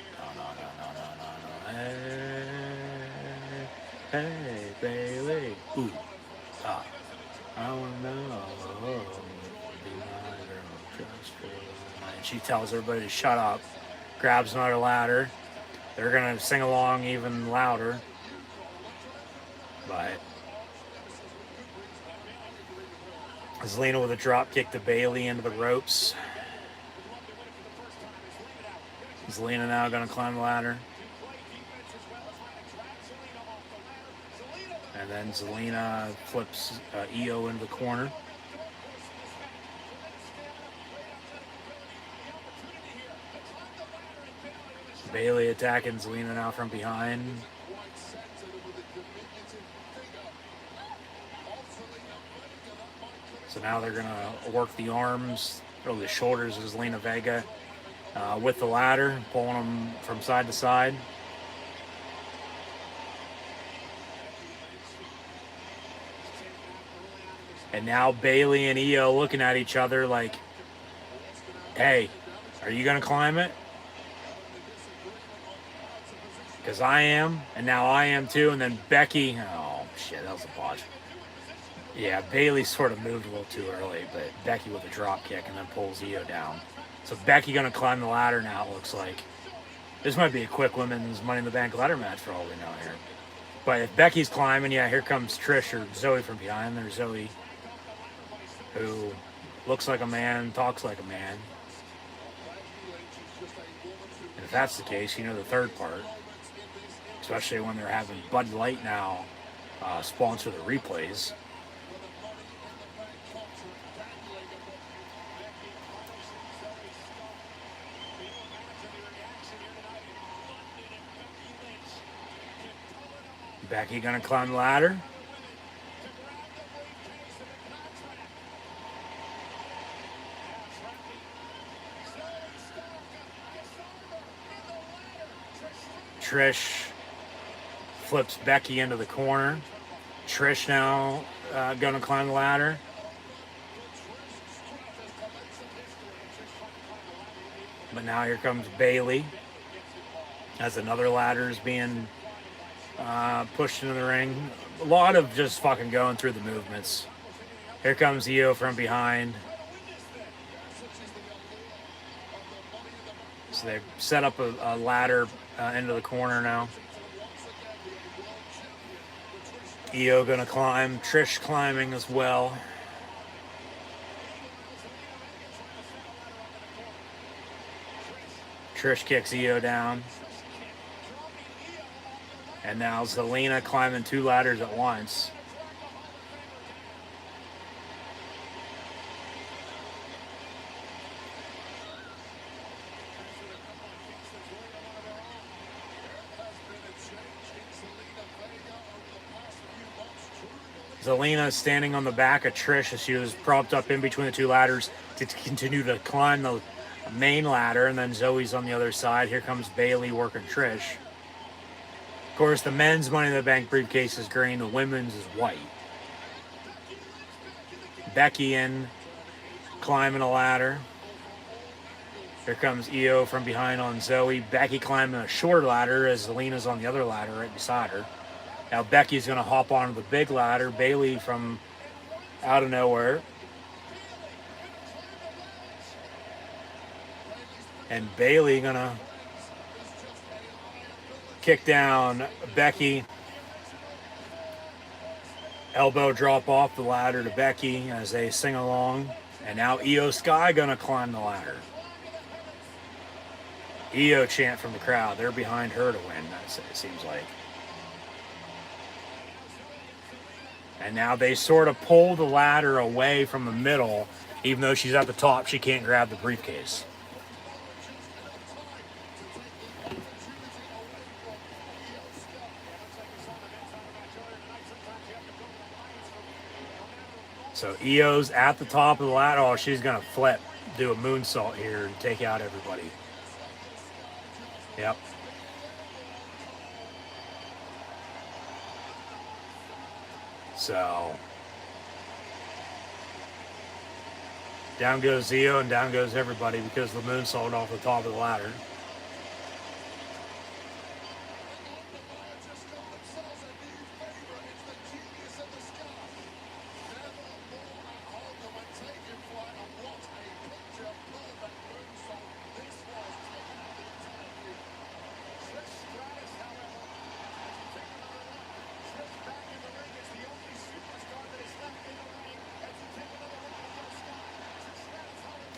No. Hey, Bayley. Ooh, I want to know if you be my girl just for the night. She tells everybody to shut up. Grabs another ladder. They're going to sing along even louder. But Zelina with a drop kick to Bayley into the ropes. Zelina now going to climb the ladder. And then Zelina flips Io into the corner. Bailey attacking Zelina now from behind. So now they're going to work the arms or the shoulders of Zelina Vega with the ladder, pulling them from side to side. And now Bailey and Io looking at each other like, hey, are you going to climb it? Because I am, and now I am too. And then Becky, oh shit, that was a botch. Yeah, Bailey sort of moved a little too early, but Becky with a drop kick and then pulls Io down. So Becky going to climb the ladder now, it looks like. This might be a quick women's Money in the Bank ladder match for all we know here. But if Becky's climbing, yeah, here comes Trish or Zoe from behind. There's Zoe, who looks like a man, talks like a man. And if that's the case, you know the third part. Especially when they're having Bud Light now sponsor the replays. Becky gonna climb the ladder. Trish flips Becky into the corner. Trish now gonna climb the ladder. But now here comes Bailey as another ladder is being pushed into the ring. A lot of just fucking going through the movements. Here comes Io from behind. So they've set up a ladder into the corner now. Io gonna climb. Trish climbing as well. Trish kicks Io down. And now Zelina climbing 2 ladders at once. Zelina standing on the back of Trish as she was propped up in between the 2 ladders to continue to climb the main ladder. And then Zoe's on the other side. Here comes Bailey working Trish. Of course, the men's Money in the Bank briefcase is green. The women's is white. Becky in, climbing a ladder. Here comes Io from behind on Zoe. Becky climbing a shorter ladder as Zelina's on the other ladder right beside her. Now Becky's going to hop onto the big ladder. Bailey from out of nowhere. And Bailey going to kick down Becky. Elbow drop off the ladder to Becky as they sing along. And now Io Sky going to climb the ladder. Io chant from the crowd. They're behind her to win, it seems like. And now they sort of pull the ladder away from the middle. Even though she's at the top, she can't grab the briefcase. So Io's at the top of the ladder. Oh, she's going to flip, do a moonsault here and take out everybody. Yep. So down goes Io and down goes everybody because the moonsault off the top of the ladder.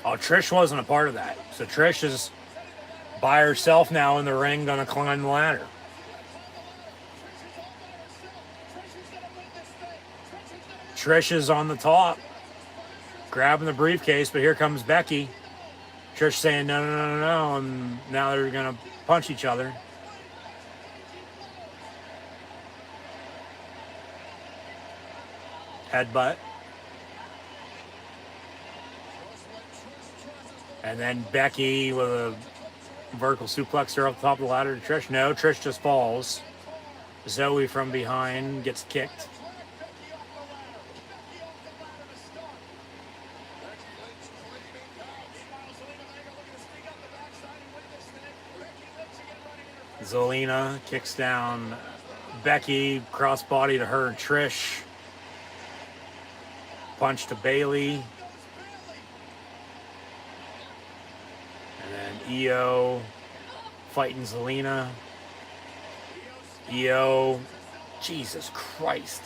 Oh, Trish wasn't a part of that. So Trish is by herself now in the ring, gonna climb the ladder. Trish is on the top, grabbing the briefcase, but here comes Becky. Trish saying no, no, no, no, no, and now they're gonna punch each other. Headbutt. And then Becky with a vertical suplex her up the top of the ladder to Trish. No, Trish just falls. Zoe from behind gets kicked. Zelina kicks down Becky, crossbody to her and Trish. Punch to Bailey. And then Io fighting Zelina. Io, Jesus Christ.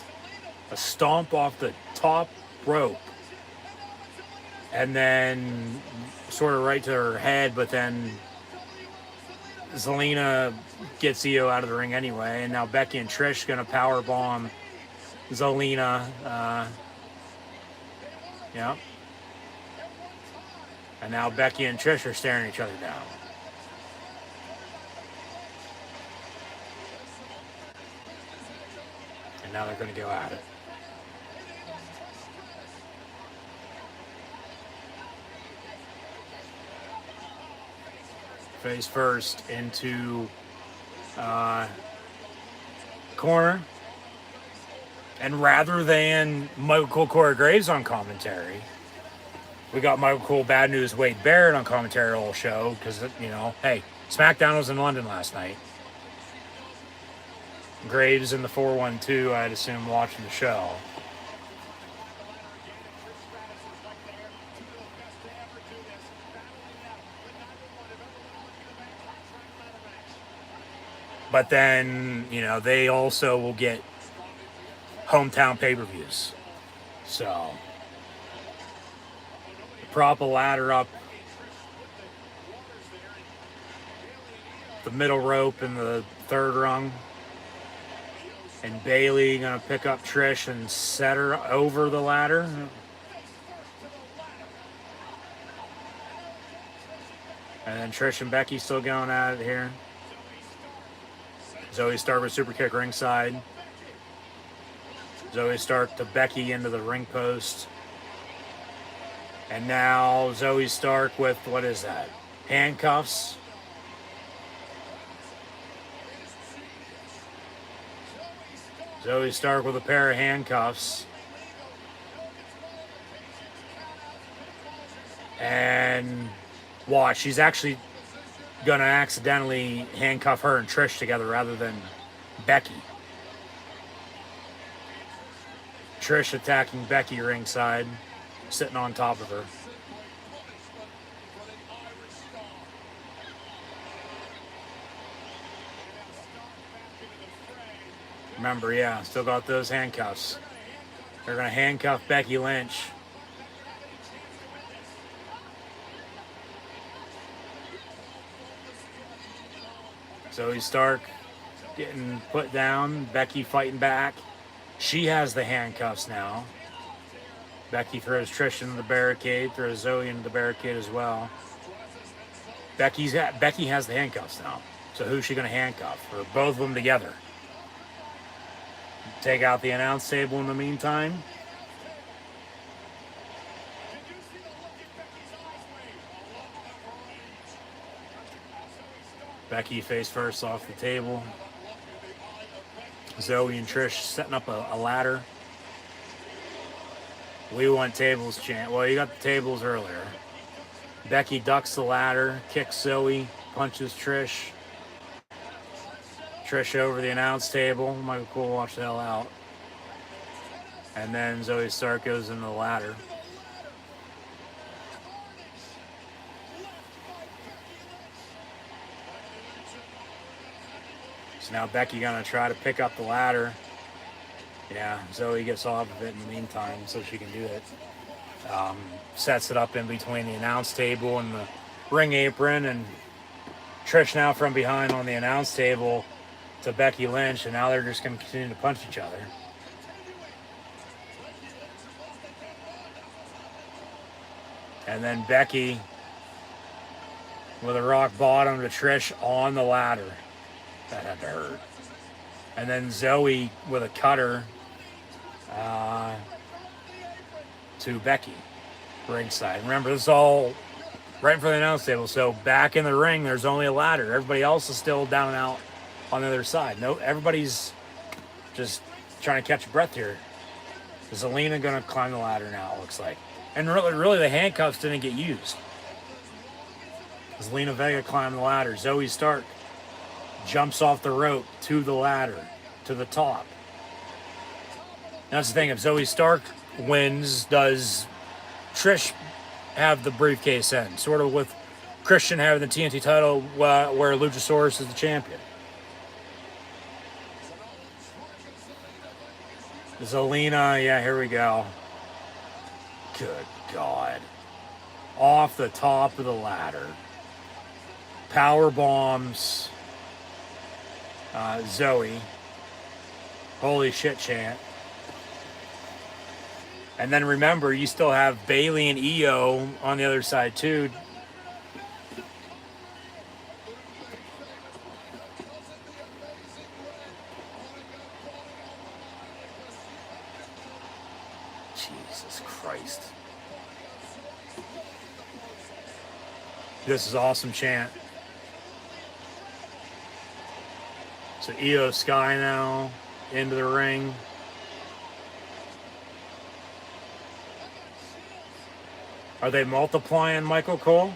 A stomp off the top rope. And then sort of right to her head, but then Zelina gets Io out of the ring anyway. And now Becky and Trish going to power bomb Zelina. Yeah. And now Becky and Trish are staring each other down. And now they're going to go at it. Face first into corner. And rather than Michael Cole, Corey Graves on commentary, we got Michael Cole, Bad News, Wade Barrett on commentary the whole show because, you know, hey, SmackDown was in London last night. Graves in the 412, I'd assume, watching the show. But then, you know, they also will get hometown pay-per-views. So, prop a ladder up the middle rope in the third rung. And Bailey gonna pick up Trish and set her over the ladder. And then Trish and Becky still going at it here. Zoe Stark with super kick ringside. Zoe Stark to Becky into the ring post. And now Zoe Stark with, what is that? Handcuffs. Zoe Stark with a pair of handcuffs. And watch, she's actually gonna accidentally handcuff her and Trish together rather than Becky. Trish attacking Becky ringside, sitting on top of her. Remember, yeah, still got those handcuffs. They're gonna handcuff Becky Lynch. Zoe Stark getting put down. Becky fighting back. She has the handcuffs now. Becky throws Trish into the barricade, throws Zoe into the barricade as well. Becky has the handcuffs now. So who's she going to handcuff? Or both of them together? Take out the announce table in the meantime. Becky face first off the table. Zoe and Trish setting up a ladder. We want tables chant. Well, you got the tables earlier. Becky ducks the ladder, kicks Zoe, punches Trish. Trish over the announce table. Michael Cole, watch the hell out. And then Zoe Stark goes into the ladder. So now Becky gonna try to pick up the ladder. Yeah, Zoe gets off of it in the meantime so she can do it. Sets it up in between the announce table and the ring apron, and Trish now from behind on the announce table to Becky Lynch, and now they're just going to continue to punch each other. And then Becky with a rock bottom to Trish on the ladder. That had to hurt. And then Zoe with a cutter to Becky, ringside. Remember, this is all right in front of the announce table. So back in the ring, there's only a ladder. Everybody else is still down and out on the other side. No, everybody's just trying to catch your breath here. Is Alina going to climb the ladder now, it looks like. And really the handcuffs didn't get used. As Zelina Vega climbed the ladder, Zoe Stark jumps off the rope to the ladder, to the top. That's the thing, if Zoe Stark wins, does Trish have the briefcase end? Sort of with Christian having the TNT title where Luchasaurus is the champion. Zelina, yeah, here we go. Good God. Off the top of the ladder. Power bombs Zoe. Holy shit chant. And then remember, you still have Bayley and Io on the other side too. Jesus Christ. This is awesome chant. So Io Sky now into the ring. Are they multiplying Michael Cole?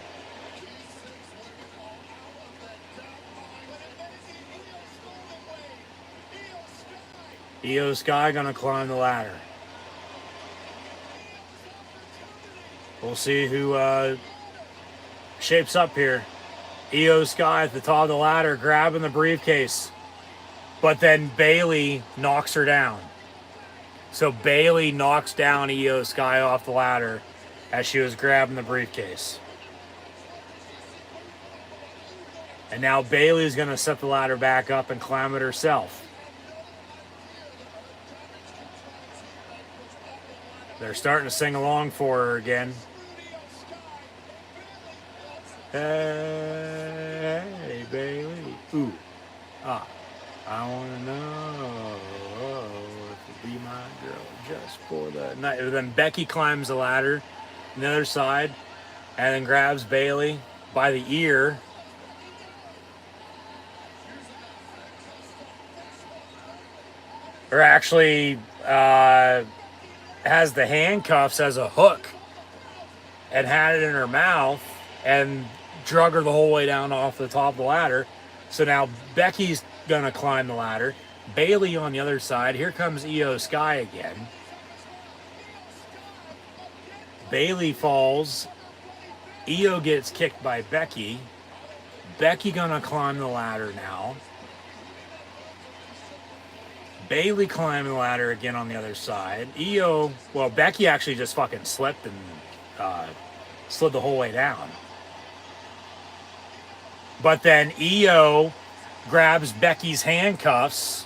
Io Sky gonna climb the ladder. We'll see who shapes up here. Io Sky at the top of the ladder grabbing the briefcase. But then Bayley knocks her down. So Bayley knocks down Io Sky off the ladder as she was grabbing the briefcase. And now Bayley's going to set the ladder back up and climb it herself. They're starting to sing along for her again. Hey, Bayley. Ooh. Ah. I want to know if you'll be my girl just for the night. Then Becky climbs the ladder on the other side and then grabs Bayley by the ear. Or actually has the handcuffs as a hook and had it in her mouth and drug her the whole way down off the top of the ladder. So now Becky's gonna climb the ladder. Bayley on the other side. Here comes Io Sky again. Bayley falls. Io gets kicked by Becky. Becky gonna climb the ladder now. Bayley climbing the ladder again on the other side. Becky actually just fucking slipped and slid the whole way down. But then Io grabs Becky's handcuffs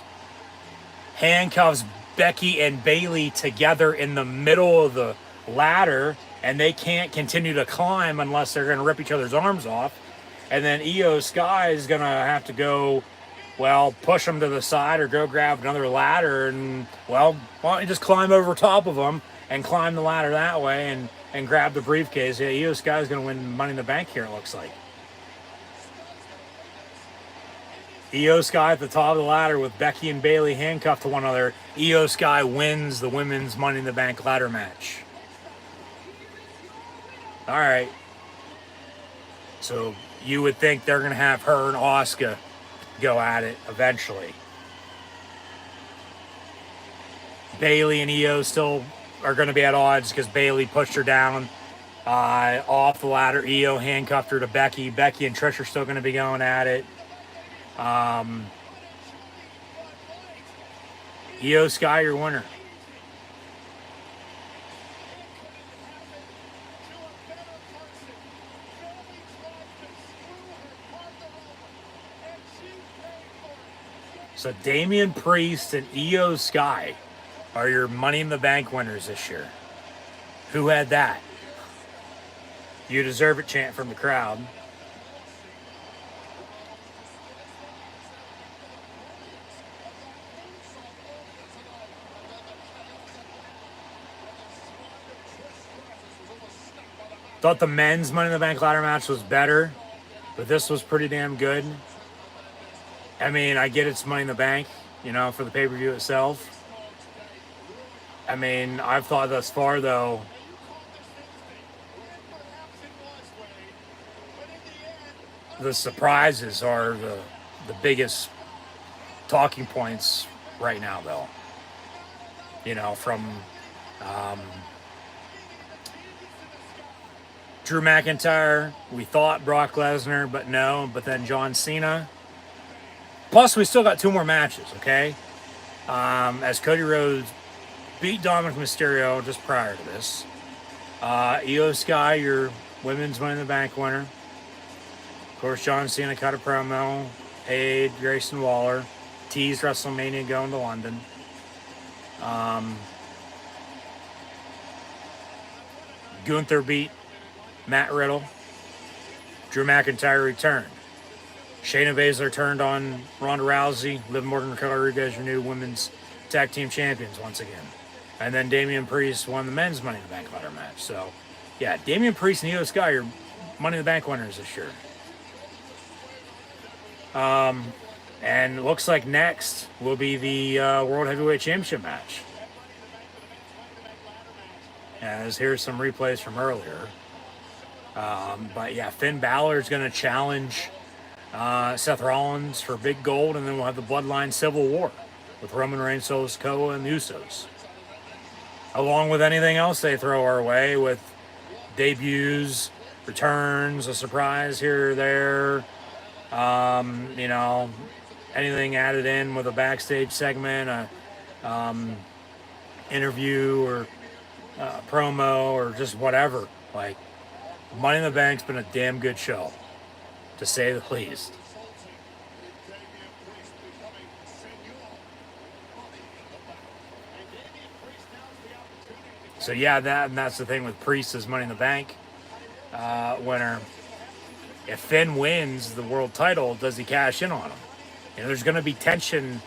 Becky and Bayley together in the middle of the ladder, and they can't continue to climb unless they're going to rip each other's arms off. And then Io Sky is going to have to go, push them to the side or go grab another ladder and, why don't you just climb over top of them and climb the ladder that way and grab the briefcase. Yeah, Io Sky is going to win Money in the Bank here, it looks like. Io Sky at the top of the ladder with Becky and Bayley handcuffed to one another. Io Sky wins the women's Money in the Bank ladder match. All right. So you would think they're going to have her and Asuka go at it eventually. Bayley and Io still are going to be at odds because Bayley pushed her down off the ladder. Io handcuffed her to Becky. Becky and Trish are still going to be going at it. Io Sky, your winner. So Damian Priest and Io Sky are your Money in the Bank winners this year. Who had that? You deserve it chant from the crowd. Thought the men's Money in the Bank ladder match was better, but this was pretty damn good. I mean, I get it's Money in the Bank, for the pay-per-view itself. I mean, I've thought thus far, though, the surprises are the biggest talking points right now, though. From Drew McIntyre, we thought Brock Lesnar, but no, but then John Cena. Plus, we still got 2 more matches, okay? As Cody Rhodes beat Dominic Mysterio just prior to this. Io Sky, your women's Money in the Bank winner. Of course, John Cena cut a promo, paid Grayson Waller, teased WrestleMania going to London. Gunther beat Matt Riddle. Drew McIntyre returned. Shayna Baszler turned on Ronda Rousey. Liv Morgan and Raquel Rodriguez, your new women's tag team champions once again. And then Damian Priest won the men's Money in the Bank ladder match. So, yeah, Damian Priest and Io Sky are Money in the Bank winners this year. And it looks like next will be the World Heavyweight Championship match. As here's some replays from earlier. But yeah, Finn Balor is going to challenge Seth Rollins for big gold, and then we'll have the Bloodline Civil War with Roman Reigns, Solo Sikoa, and the Usos. Along with anything else they throw our way with debuts, returns, a surprise here or there. Anything added in with a backstage segment, a interview, or promo, or just whatever. Like, Money in the Bank's been a damn good show, to say the least. So yeah, that's the thing with Priest as Money in the Bank winner. If Finn wins the world title, does he cash in on him? There's going to be tension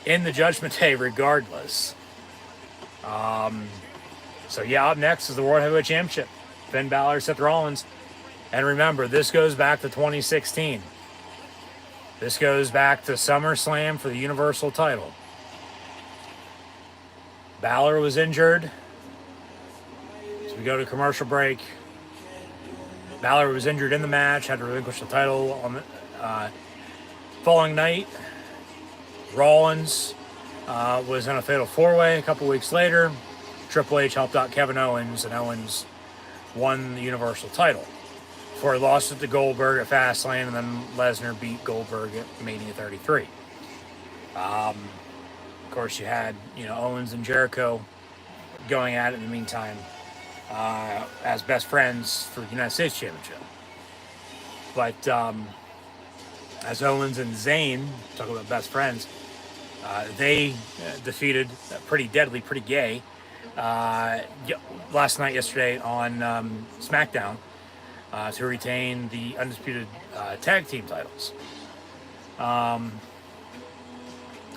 in the Judgment Day regardless. So yeah, up next is the World Heavyweight Championship. Finn Balor, Seth Rollins. And remember, this goes back to 2016. This goes back to SummerSlam for the Universal title. Balor was injured. So we go to commercial break. Balor was injured in the match, had to relinquish the title on the following night. Rollins was in a fatal 4-way a couple weeks later. Triple H helped out Kevin Owens, and Owens won the Universal title before he lost it to Goldberg at Fastlane, and then Lesnar beat Goldberg at Mania 33. Of course, you had Owens and Jericho going at it in the meantime as best friends for the United States Championship. But as Owens and Zayn, talk about best friends, they defeated Pretty Deadly, Pretty Gay yesterday on SmackDown to retain the undisputed tag team titles.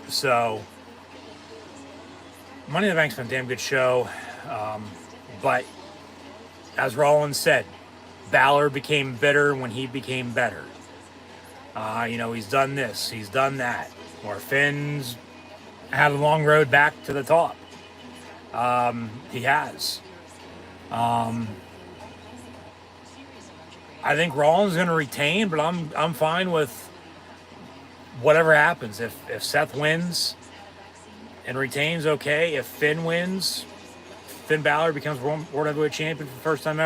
So Money in the Bank's been a damn good show, but as Rollins said, Balor became bitter when he became better. He's done this, he's done that. Or Finn's had a long road back to the top. He has. I think Rollins is going to retain, but I'm fine with whatever happens. If Seth wins and retains, okay. If Finn wins, Finn Balor becomes World Heavyweight Champion for the first time ever.